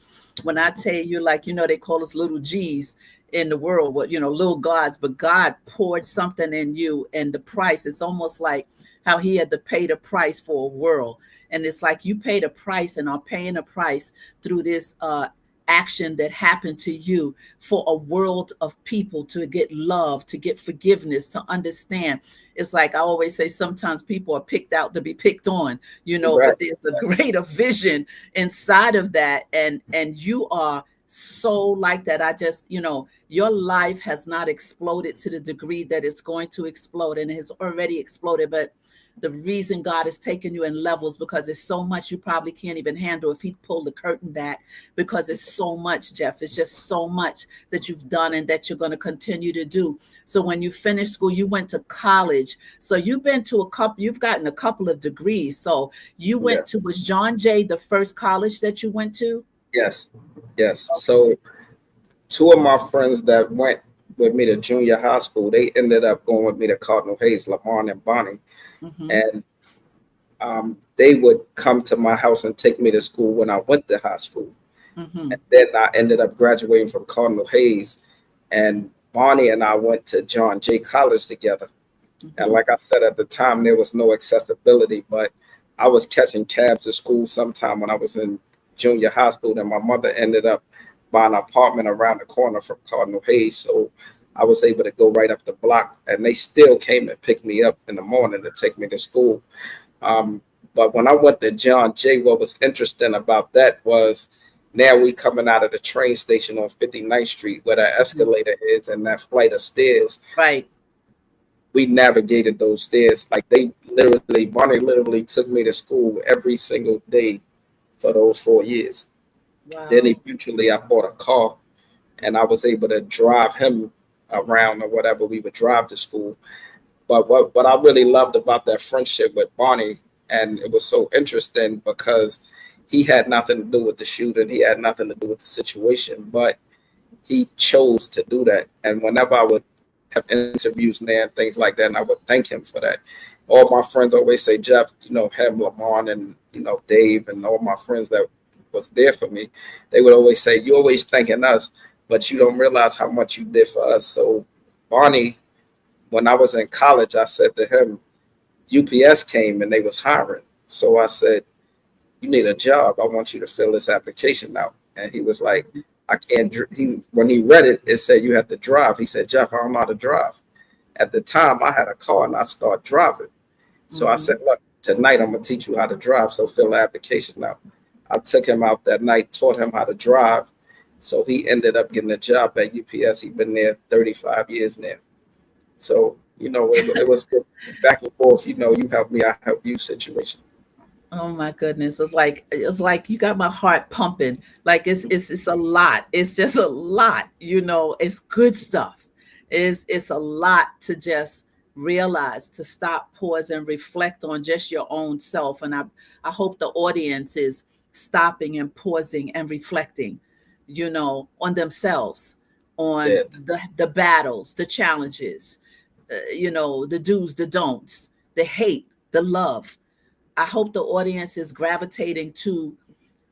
When I tell you, like, they call us little G's in the world, what, little gods, but God poured something in you, and the price, it's almost like how he had to pay the price for a world. And it's like you paid a price and are paying a price through this action that happened to you for a world of people to get love, to get forgiveness, to understand. It's like I always say, sometimes people are picked out to be picked on, Right. but there's a greater vision inside of that. And you are so like that. I just, your life has not exploded to the degree that it's going to explode, and it has already exploded. But the reason God has taken you in levels, because it's so much you probably can't even handle if he pulled the curtain back, because it's so much, Jeff. It's just so much that you've done and that you're going to continue to do. So when you finished school, you went to college. So you've gotten a couple of degrees. So you Yeah. went to, was John Jay the first college that you went to? Yes. Yes. So two of my friends that went with me to junior high school, they ended up going with me to Cardinal Hayes, Lamar and Bonnie. Mm-hmm. And they would come to my house and take me to school when I went to high school. Mm-hmm. And then I ended up graduating from Cardinal Hayes, and Bonnie and I went to John Jay College together. And like I said, at the time, there was no accessibility, but I was catching cabs to school sometime when I was in junior high school. And my mother ended up buying an apartment around the corner from Cardinal Hayes. So I was able to go right up the block, and they still came and picked me up in the morning to take me to school. Um, but when I went to John Jay, what was interesting about that was now we coming out of the train station on 59th Street where that escalator is and that flight of stairs. Right. We navigated those stairs. Like Bonnie literally took me to school every single day for those 4 years. Then Wow. eventually I bought a car and I was able to drive him around or whatever. We would drive to school. But what I really loved about that friendship with Barney, and it was so interesting because he had nothing to do with the shooting, he had nothing to do with the situation, but he chose to do that. And whenever I would have interviews there and things like that, and I would thank him for that. All my friends always say, Jeff, him, Lamar, and Dave, and all my friends that was there for me, they would always say, "You always thanking us, but you don't realize how much you did for us." So Barney, when I was in college, I said to him, UPS came and they was hiring. So I said, "You need a job. I want you to fill this application out." And he was like, "I can't." When he read it, it said you have to drive. He said, "Jeff, I don't know how to drive." At the time, I had a car and I started driving. So I said, "Look, tonight I'm gonna teach you how to drive. So fill the application out." I took him out that night, taught him how to drive. So he ended up getting a job at UPS. He's been there 35 years now. So, it was back and forth, you help me, I help you situation. Oh my goodness. It's like you got my heart pumping. Like it's a lot. It's just a lot, it's good stuff. It's a lot to just realize, to stop, pause, and reflect on just your own self. And I hope the audience is stopping and pausing and reflecting, on themselves, on Yeah, the battles, the challenges, the do's, the don'ts, the hate, the love. I hope the audience is gravitating to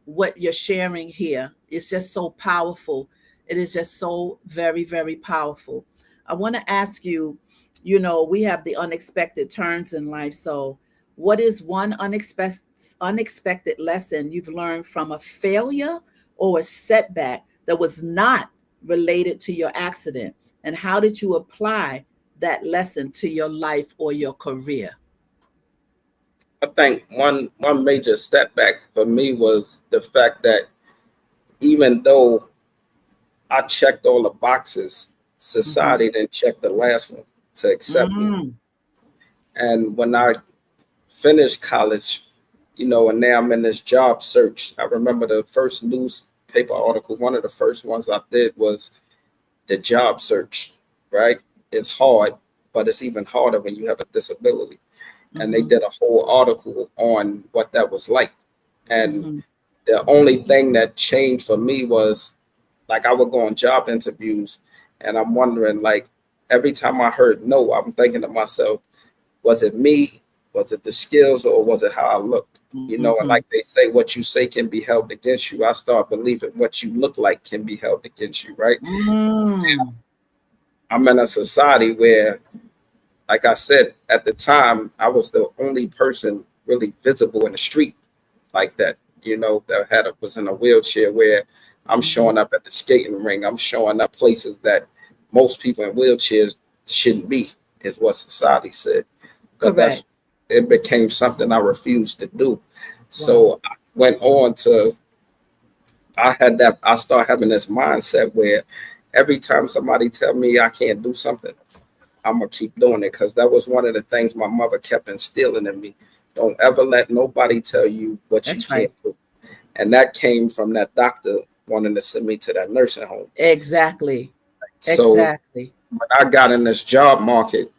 what you're sharing here. It's just so powerful. It is just so very, very powerful. I want to ask you, we have the unexpected turns in life. So, what is one unexpected lesson you've learned from a failure or a setback that was not related to your accident? And how did you apply that lesson to your life or your career? I think one major setback for me was the fact that even though I checked all the boxes, Mm-hmm. society didn't check the last one to accept me. Mm, And when I finished college, and now I'm in this job search. I remember the first newspaper article, one of the first ones I did was the job search, right? It's hard, but it's even harder when you have a disability. And they mm-hmm. did a whole article on what that was like. And Mm-hmm. the only thing that changed for me was like I would go on job interviews and I'm wondering, like, every time I heard no, I'm thinking to myself, was it me? Was it the skills or was it how I looked? You know, and Mm-hmm. like they say, what you say can be held against you. I start believing what you look like can be held against you, right? Mm. I'm in a society where, like I said, at the time, I was the only person really visible in the street like that, you know, that was in a wheelchair, where I'm Mm-hmm. showing up at the skating ring. I'm showing up places that most people in wheelchairs shouldn't be, is what society said. But Correct. it became something I refused to do. Wow. So I went on to, I started having this mindset where every time somebody tell me I can't do something, I'm gonna keep doing it, because that was one of the things my mother kept instilling in me. Don't ever let nobody tell you what you That's right. can't do. And that came from that doctor wanting to send me to that nursing home. Exactly. So Exactly. when I got in this job market,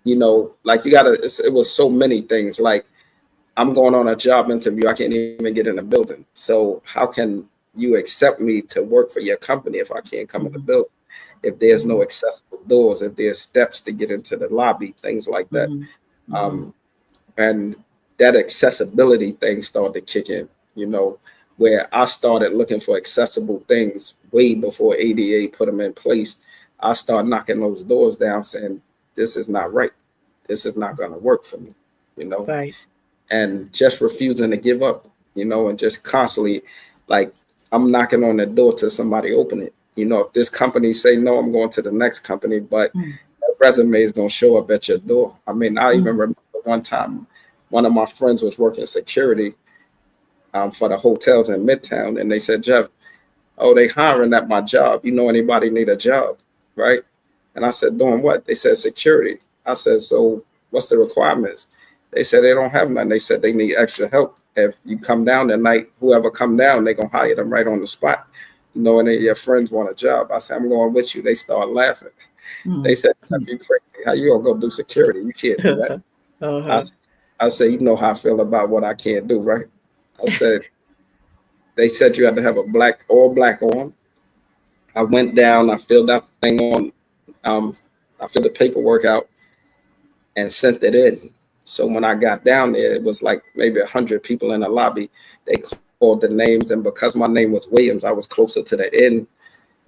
you know, like it was so many things. Like, I'm going on a job interview, I can't even get in the building. So how can you accept me to work for your company if I can't come in the Mm-hmm. building? If there's no Mm-hmm. accessible doors, if there's steps to get into the lobby, things like that. Mm-hmm. Mm-hmm. Um, and that accessibility thing started to kick in, you know, where I started looking for accessible things way before ADA put them in place. I started knocking those doors down saying, this is not right. This is not going to work for me, you know, Right. and just refusing to give up, you know, and just constantly, like, I'm knocking on the door till somebody open it. You know, if this company say no, I'm going to the next company, but Mm. that resume is going to show up at your door. I mean, I even Mm. remember one time one of my friends was working security for the hotels in Midtown, and they said, Jeff, oh, they hiring at my job. You know anybody need a job, right? And I said, doing what? They said security. I said, so what's the requirements? They said they don't have none. They said they need extra help. If you come down at night, whoever come down, they gonna hire them right on the spot. You know, and then your friends want a job. I said, I'm going with you. They start laughing. They Mm. said, if you crazy, how you gonna go do security? You can't do that. I, Uh-huh. s- I said, you know how I feel about what I can't do, right? I said, they said you had to have a all black on. I went down, I filled out the thing on, um, I filled the paperwork out and sent it in. So when I got down there, it was like maybe 100 people in the lobby. They called the names, and because my name was Williams, I was closer to the end.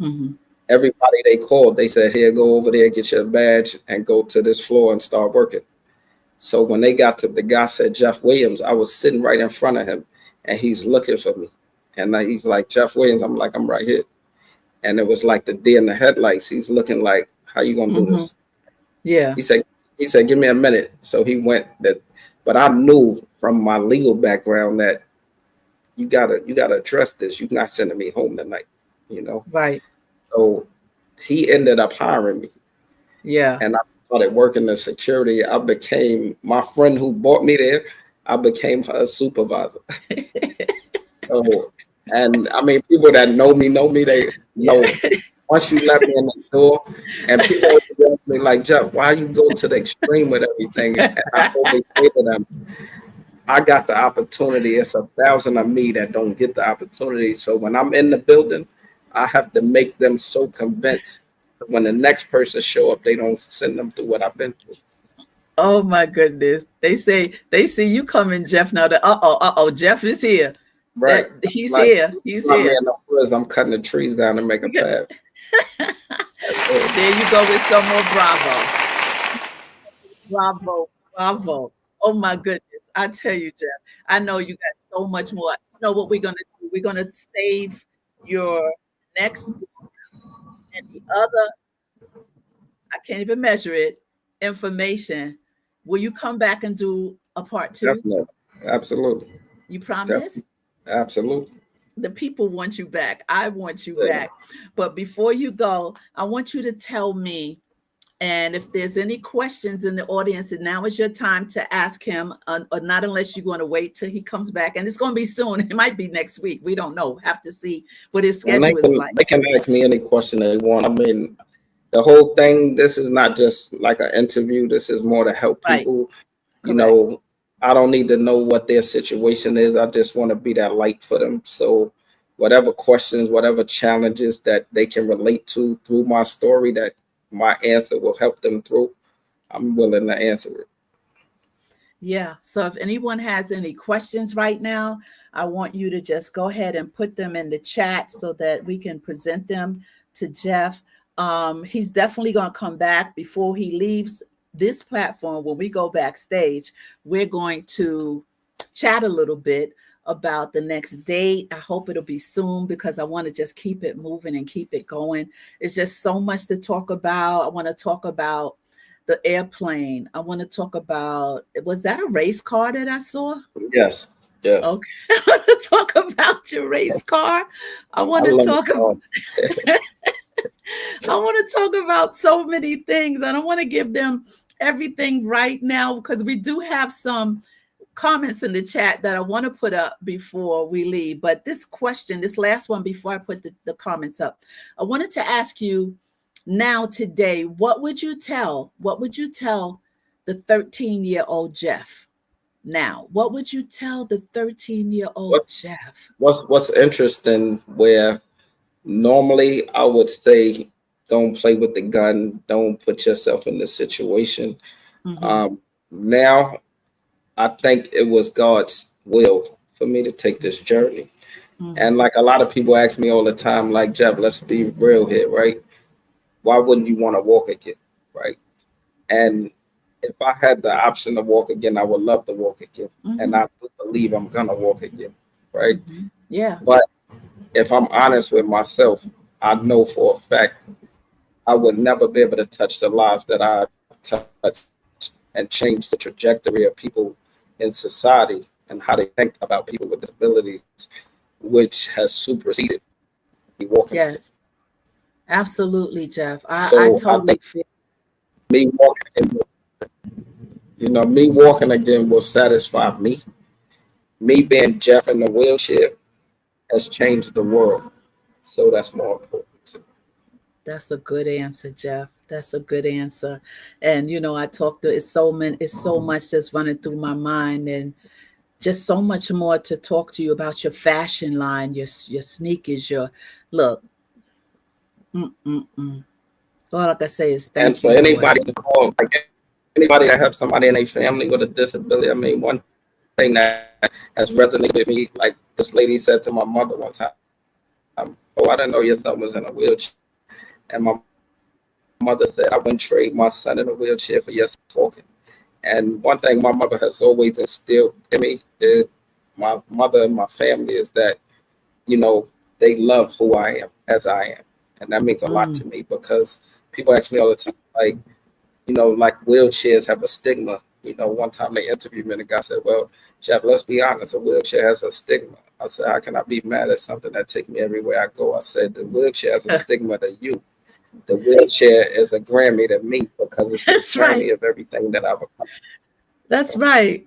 Mm-hmm. Everybody they called, they said, here, go over there, get your badge, and go to this floor and start working. So when they got to the guy said Jeff Williams, I was sitting right in front of him, and he's looking for me. And he's like, Jeff Williams. I'm like, I'm right here. And it was like the deer in the headlights. He's looking like, how you gonna do Mm-hmm. this? Yeah. He said, give me a minute. So he went that, but I knew from my legal background that you gotta address this. You're not sending me home tonight, you know. Right. So he ended up hiring me, Yeah. and I started working in security. I became my friend who brought me there. I became her supervisor. So, and I mean, people that know me, they Yeah. know once you let me in the door, and people always ask me like, Jeff, why you go to the extreme with everything? And I always say to them, I got the opportunity. It's 1,000 of me that don't get the opportunity. So when I'm in the building, I have to make them so convinced that when the next person show up, they don't send them through what I've been through. Oh my goodness. They see you coming, Jeff. Now that Jeff is here. Right. That he's Like, here. He's not me here. in the woods. I'm cutting the trees down to make a You got- path. That's it. There you go with some more bravo. Bravo. Bravo. Oh my goodness. I tell you, Jeff, I know you got so much more. You know what we're gonna do? We're gonna save your next book and the other, I can't even measure it, information. Will you come back and do a part two? Definitely. Absolutely. You Definitely. promise? Absolutely. The people want you back. I want you Yeah. back. But before you go, I want you to tell me, and if there's any questions in the audience, and now is your time to ask him, or not unless you're going to wait till he comes back. And it's going to be soon. It might be next week. We don't know. Have to see what his And schedule is like. they can ask me any question they want. I mean, the whole thing, this is not just like an interview. This is more to help Right. people. You Correct. know, I don't need to know what their situation is. I just want to be that light for them. So whatever questions, whatever challenges that they can relate to through my story, that my answer will help them through, I'm willing to answer it. Yeah. So if anyone has any questions right now, I want you to just go ahead and put them in the chat so that we can present them to Jeff. He's definitely going to come back before he leaves this platform. When we go backstage, we're going to chat a little bit about the next date. I hope it'll be soon because I want to just keep it moving and keep it going. It's just so much to talk about. I want to talk about the airplane. I want to talk about, was that a race car that I saw? Yes, yes. Okay. I want to talk about your race car. I want I to love talk about, it. I want to talk about so many things. I don't want to give them everything right now because we do have some comments in the chat that I want to put up before we leave. But this question, this last one before I put the comments up, I wanted to ask you now today, what would you tell the 13-year-old Jeff now? What would you tell the 13-year-old What's Jeff? what's interesting where normally I would say don't play with the gun, don't put yourself in this situation. Mm-hmm. Now I think it was God's will for me to take this journey. Mm-hmm. And like a lot of people ask me all the time, like, Jeff, let's be real here, right? Why wouldn't you want to walk again? Right. And if I had the option to walk again, I would love to walk again. And Mm-hmm. I do believe I'm gonna walk again. Right. Mm-hmm. Yeah. But if I'm honest with myself, I know for a fact I would never be able to touch the lives that I've touched and change the trajectory of people in society and how they think about people with disabilities, which has superseded me walking again. Yes. Absolutely, Jeff. I So I totally think feel. me walking again, me walking again will satisfy me. Me being Jeff in the wheelchair has changed the world. So that's more important to me. That's a good answer, Jeff. That's a good answer. And I talked to it's so much that's running through my mind, and just so much more to talk to you about your fashion line, your sneakers, your look. Mm-mm-mm. All I can say is And thank for you, Lord. anybody to call, like anybody that have somebody in their family with a disability, I mean, one thing that has resonated with me, like this lady said to my mother one time, "Oh, I didn't know your son was in a wheelchair." And my mother said, "I wouldn't trade my son in a wheelchair for your son walking." And one thing my mother has always instilled in me is my mother and my family is that, you know, they love who I am as I am. And that means a lot Mm, to me because people ask me all the time, like, like wheelchairs have a stigma. One time they interviewed me and the guy said, "Well, Jeff, let's be honest, a wheelchair has a stigma." I said, "How can I be mad at something that takes me everywhere I go?" I said, "The wheelchair has a stigma to you. The wheelchair is a Grammy to me because it's the that's right. journey of everything that I've That's right.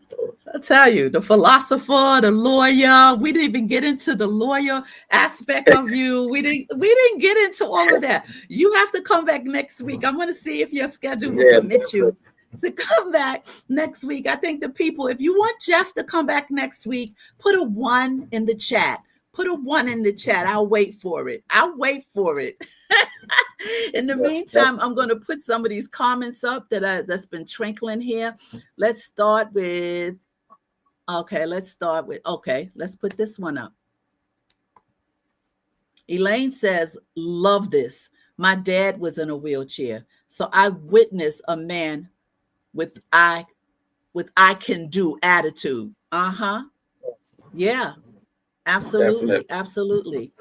I tell you, the philosopher, the lawyer. We didn't even get into the lawyer aspect of you. We didn't get into all of that. You have to come back next week. I'm going to see if your schedule will Yeah, permit you to come back next week. I think the people, if you want Jeff to come back next week, put a 1 in the chat. Put a 1 in the chat. I'll wait for it. I'll wait for it. In the that's meantime, I'm going to put some of these comments up that's been trickling here. Let's start with let's put this one up. Elaine says, "Love this. My dad was in a wheelchair, so I witnessed a man with I can do attitude." Uh-huh. Yeah, absolutely. definitely. Absolutely.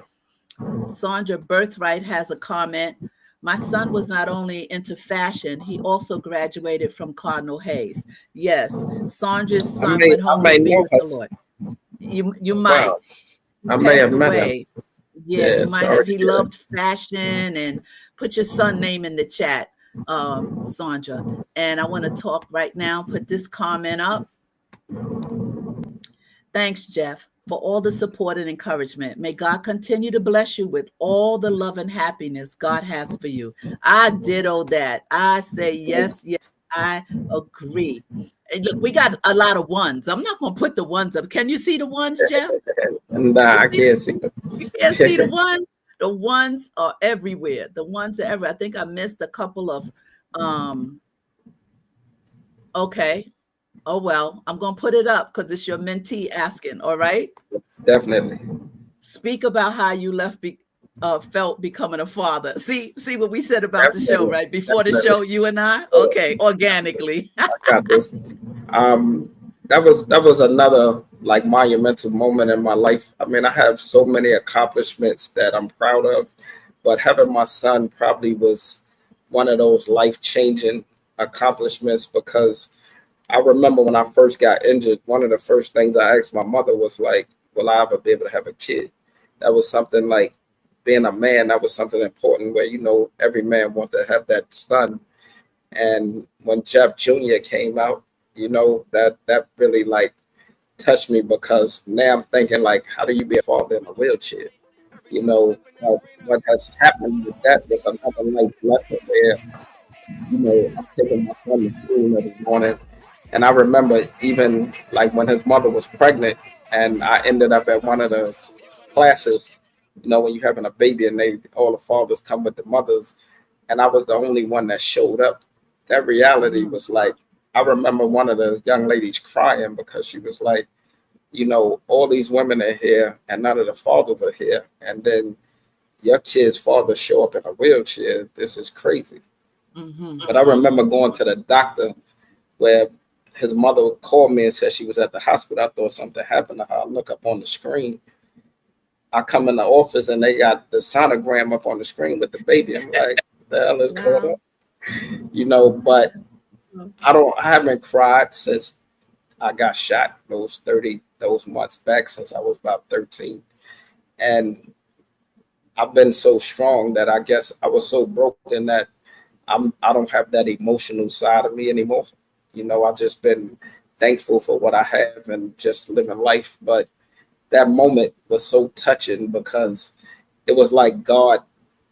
Sandra Birthright has a comment. "My son was not only into fashion, he also graduated from Cardinal Hayes." Yes, Sandra's son went I home to may be know with her. the Lord. You might. Wow, He I may passed have met him. away. Yeah, you Yeah, might have. sorry He to hear loved fashion. And put your son name in the chat, Sandra. And I want to talk right now. Put this comment up. "Thanks, Jeff, for all the support and encouragement. May God continue to bless you with all the love and happiness God has for you." I ditto that. I say yes, yes. I agree. And look, we got a lot of ones. I'm not going to put the ones up. Can you see the ones, Jeff? that. You Nah, can I see can't see you can't see the him. ones. The ones are everywhere. The ones are everywhere. I think I missed a couple of um okay. Oh, well, I'm going to put it up because it's your mentee asking. All right. Definitely. Speak about how you felt becoming a father. See what we said about the show, Definitely. right? Before the Definitely. show, you and I? Okay. Organically. I got this. That was another like monumental moment in my life. I mean, I have so many accomplishments that I'm proud of, but having my son probably was one of those life-changing accomplishments because I remember when I first got injured, one of the first things I asked my mother was like, will I ever be able to have a kid? That was something like being a man, that was something important where, every man wants to have that son. And when Jeff Jr. came out, that really like touched me because now I'm thinking like, how do you be a father in a wheelchair? What has happened with that was another life lesson where, I'm taking my son to school every morning. And I remember even like when his mother was pregnant and I ended up at one of the classes, when you're having a baby and all the fathers come with the mothers, and I was the only one that showed up. That reality was like, I remember one of the young ladies crying because she was like, all these women are here and none of the fathers are here. And then your kid's father show up in a wheelchair. This is crazy. But I remember going to the doctor where his mother called me and said she was at the hospital. I thought something happened to her. I look up on the screen. I come in the office and they got the sonogram up on the screen with the baby. I'm like, what the hell is going on? But I haven't cried since I got shot those months back since I was about 13. And I've been so strong that I guess I was so broken that I don't have that emotional side of me anymore. I've just been thankful for what I have and just living life. But that moment was so touching because it was like God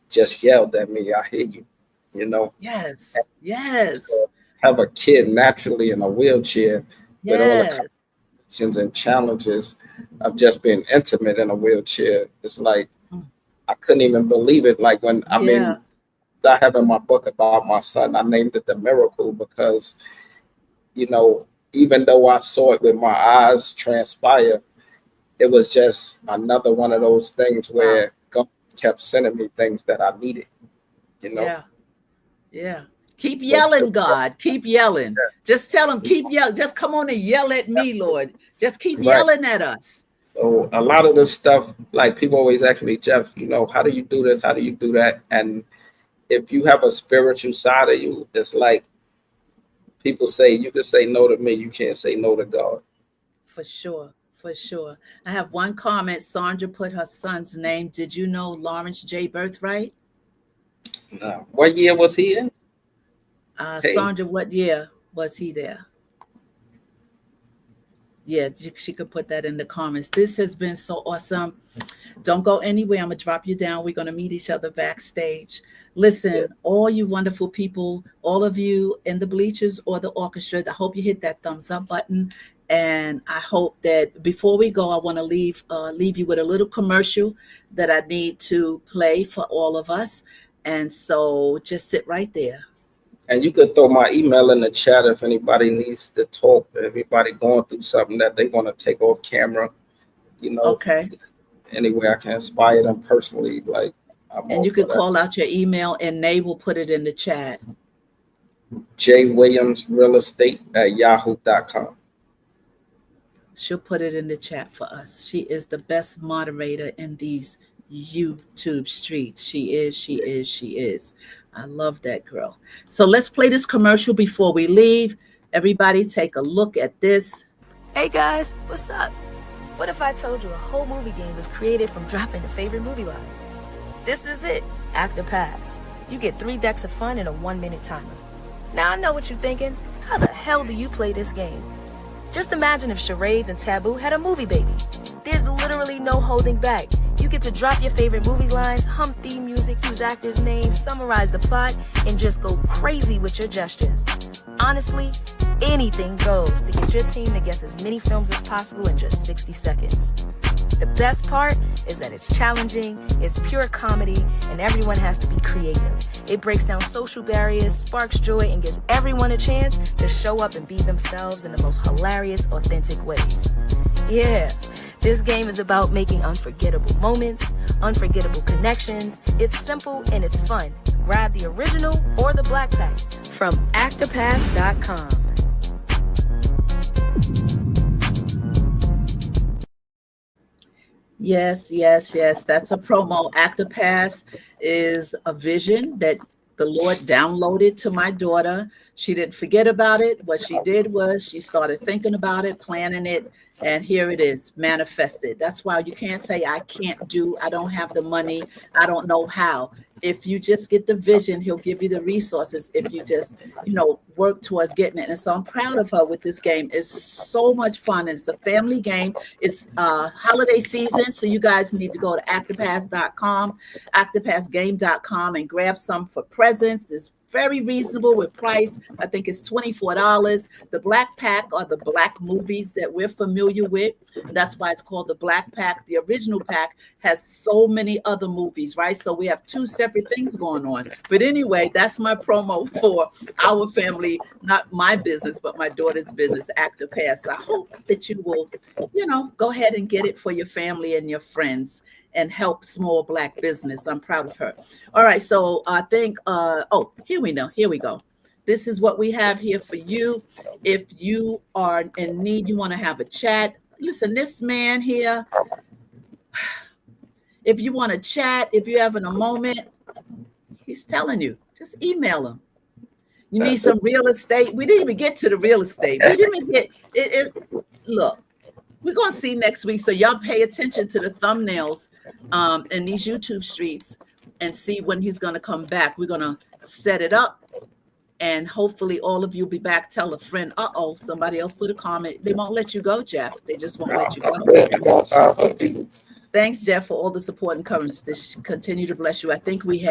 just yelled at me, I hear you, Yes. And Yes. to have a kid naturally in a wheelchair with all the complications and challenges of just being intimate in a wheelchair. It's like, I couldn't even believe it. Like I have in my book about my son, I named it The Miracle because, even though I saw it with my eyes transpire, it was just another one of those things where God kept sending me things that I needed, Yeah. Keep yelling, God. Keep yelling. Just tell him, keep yelling. Just come on and yell at me, Lord. Just keep yelling at us. So a lot of this stuff, like people always ask me, Jeff, how do you do this? How do you do that? And if you have a spiritual side of you, it's like people say, you can say no to me. You can't say no to God. For sure. For sure. I have one comment. Sandra put her son's name. Did you know Lawrence J. Birthright? No. What year was he in? Sandra, what year was he there? Yeah, she could put that in the comments. This has been so awesome. Don't go anywhere. I'm going to drop you down. We're going to meet each other backstage. Listen, all you wonderful people, all of you in the bleachers or the orchestra, I hope you hit that thumbs up button. And I hope that before we go, I want to leave you with a little commercial that I need to play for all of us. And so just sit right there. And you could throw my email in the chat if anybody needs to talk, everybody going through something that they want to take off camera, Okay. Anyway, I can inspire them personally. Like, and you could call out your email and Nay will put it in the chat. jwilliamsrealestate@yahoo.com. She'll put it in the chat for us. She is the best moderator in these YouTube streets. She is. I love that girl. So let's play this commercial before we leave. Everybody take a look at this. Hey guys, what's up? What if I told you a whole movie game was created from dropping a favorite movie line? This is it, Actor Pass. You get 3 decks of fun in a 1-minute timer. Now I know what you're thinking. How the hell do you play this game? Just imagine if Charades and Taboo had a movie baby. There's literally no holding back. You get to drop your favorite movie lines, hum theme music, use actors' names, summarize the plot, and just go crazy with your gestures. Honestly, anything goes to get your team to guess as many films as possible in just 60 seconds. The best part is that it's challenging, it's pure comedy, and everyone has to be creative. It breaks down social barriers, sparks joy, and gives everyone a chance to show up and be themselves in the most hilarious, authentic ways. Yeah, this game is about making unforgettable moments, unforgettable connections. It's simple and it's fun. Grab the original or the black pack from actorpass.com. Yes, yes, yes. That's a promo. ActorPass is a vision that the Lord downloaded to my daughter. She didn't forget about it. What she did was she started thinking about it, planning it, and here it is, manifested. That's why you can't say, I don't have the money, I don't know how. If you just get the vision, he'll give you the resources if you just, work towards getting it. And so I'm proud of her with this game. It's so much fun. And it's a family game. It's holiday season. So you guys need to go to actorpass.com, actorpassgame.com, and grab some for presents. It's very reasonable with price. I think it's $24. The Black Pack are the Black movies that we're familiar with. That's why it's called the Black Pack. The original pack has so many other movies, right? So we have two separate things going on. But anyway, that's my promo for our family, not my business, but my daughter's business, ActorPass. I hope that you will, go ahead and get it for your family and your friends and help small Black business. I'm proud of her. All right. So I think, here we go. This is what we have here for you. If you are in need, you want to have a chat. Listen, this man here, if you want to chat, if you're having a moment, he's telling you, just email him. You need some real estate. We didn't even get to the real estate. We didn't even get it. Look, we're going to see next week. So y'all pay attention to the thumbnails in these YouTube streets and see when he's going to come back. We're going to set it up. And hopefully all of you will be back. Tell a friend, somebody else put a comment. They won't let you go, Jeff. They just won't let you go. Thanks, Jeff, for all the support and courage. This continue to bless you. I think we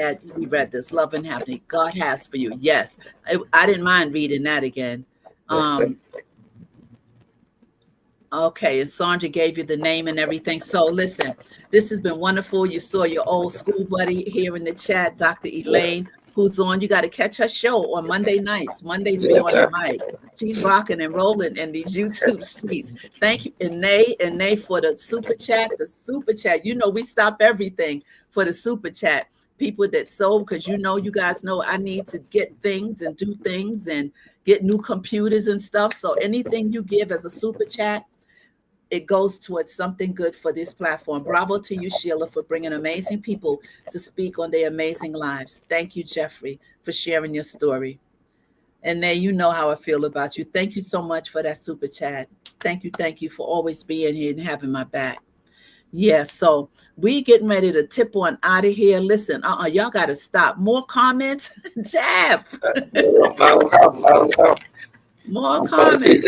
read this, Love and Happiness. God has for you. Yes. I didn't mind reading that again. Okay, and Sandra gave you the name and everything. So listen, this has been wonderful. You saw your old school buddy here in the chat, Dr. Elaine, who's on. You got to catch her show on Monday nights. Mondays be on the mic. She's rocking and rolling in these YouTube streets. Thank you, and Nay for the super chat. The super chat. We stop everything for the super chat. People that sold, because you guys know I need to get things and do things and get new computers and stuff. So anything you give as a super chat, it goes towards something good for this platform. Bravo to you, Sheila, for bringing amazing people to speak on their amazing lives. Thank you, Jeffrey, for sharing your story. And Nay, you know how I feel about you. Thank you so much for that super chat. Thank you for always being here and having my back. Yeah, so we getting ready to tip on out of here. Listen, y'all got to stop. More comments? Jeff. More comments.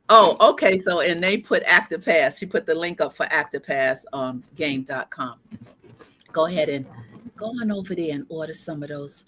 Oh, okay. So, and they put ActorPass. She put the link up for ActorPass on game.com. Go ahead and go on over there and order some of those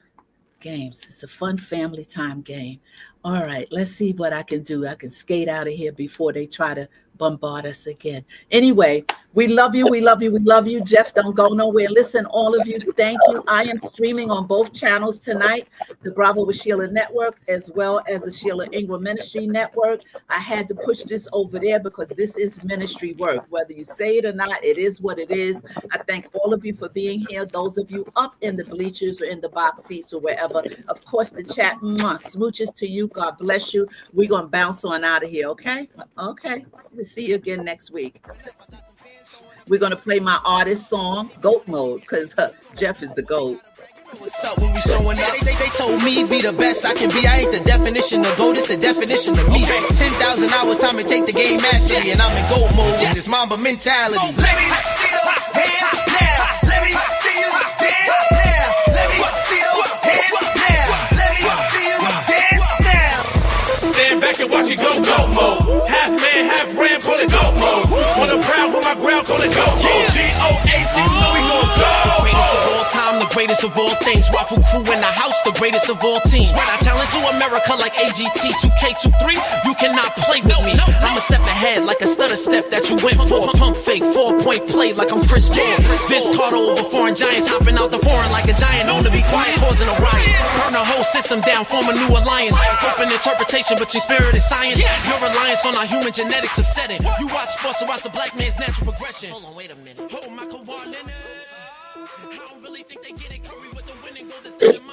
games. It's a fun family time game. All right, let's see what I can do. I can skate out of here before they try to bombard us again. Anyway, we love you. We love you. We love you. Jeff, don't go nowhere. Listen, all of you, thank you. I am streaming on both channels tonight, the Bravo with Sheila Network, as well as the Sheila Ingram Ministry Network. I had to push this over there because this is ministry work. Whether you say it or not, it is what it is. I thank all of you for being here. Those of you up in the bleachers or in the box seats or wherever. Of course, the chat, smooches to you. God bless you. We're going to bounce on out of here, okay? Okay. We'll see you again next week. We're going to play my artist song, Goat Mode, because Jeff is the GOAT. What's up when we showing up? They told me be the best I can be. I ain't the definition of GOAT, it's the definition of me. 10,000 hours, time to take the game mastery, and I'm in GOAT mode with this Mamba mentality. Let me see those hands now. Let me see you dance now. Let me see those hands now. Let me see you dance now. Stand back and watch it go GOAT mode. Half man, half ram, call it GOAT mode. On the ground with my ground, call it GOAT mode. G-O-A-T, know we gon' go. time, the greatest of all things. Waffle crew in the house, the greatest of all teams. Spread our talent to America like AGT, 2K23. You cannot play with me. I'm a step ahead like a stutter step that you went for. Pump fake, 4-point play like I'm Chris Paul. Vince Carter over foreign giants, hopping out the foreign like a giant. Known to be quiet, causing a riot. Burn the whole system down, form a new alliance. Open interpretation between spirit and science. Your reliance on our human genetics upsetting. You watch sports, so watch the black man's natural progression. Hold on, wait a minute. Hold my Kawhi Leonard. I don't really think they get it. Curry with the winning goal.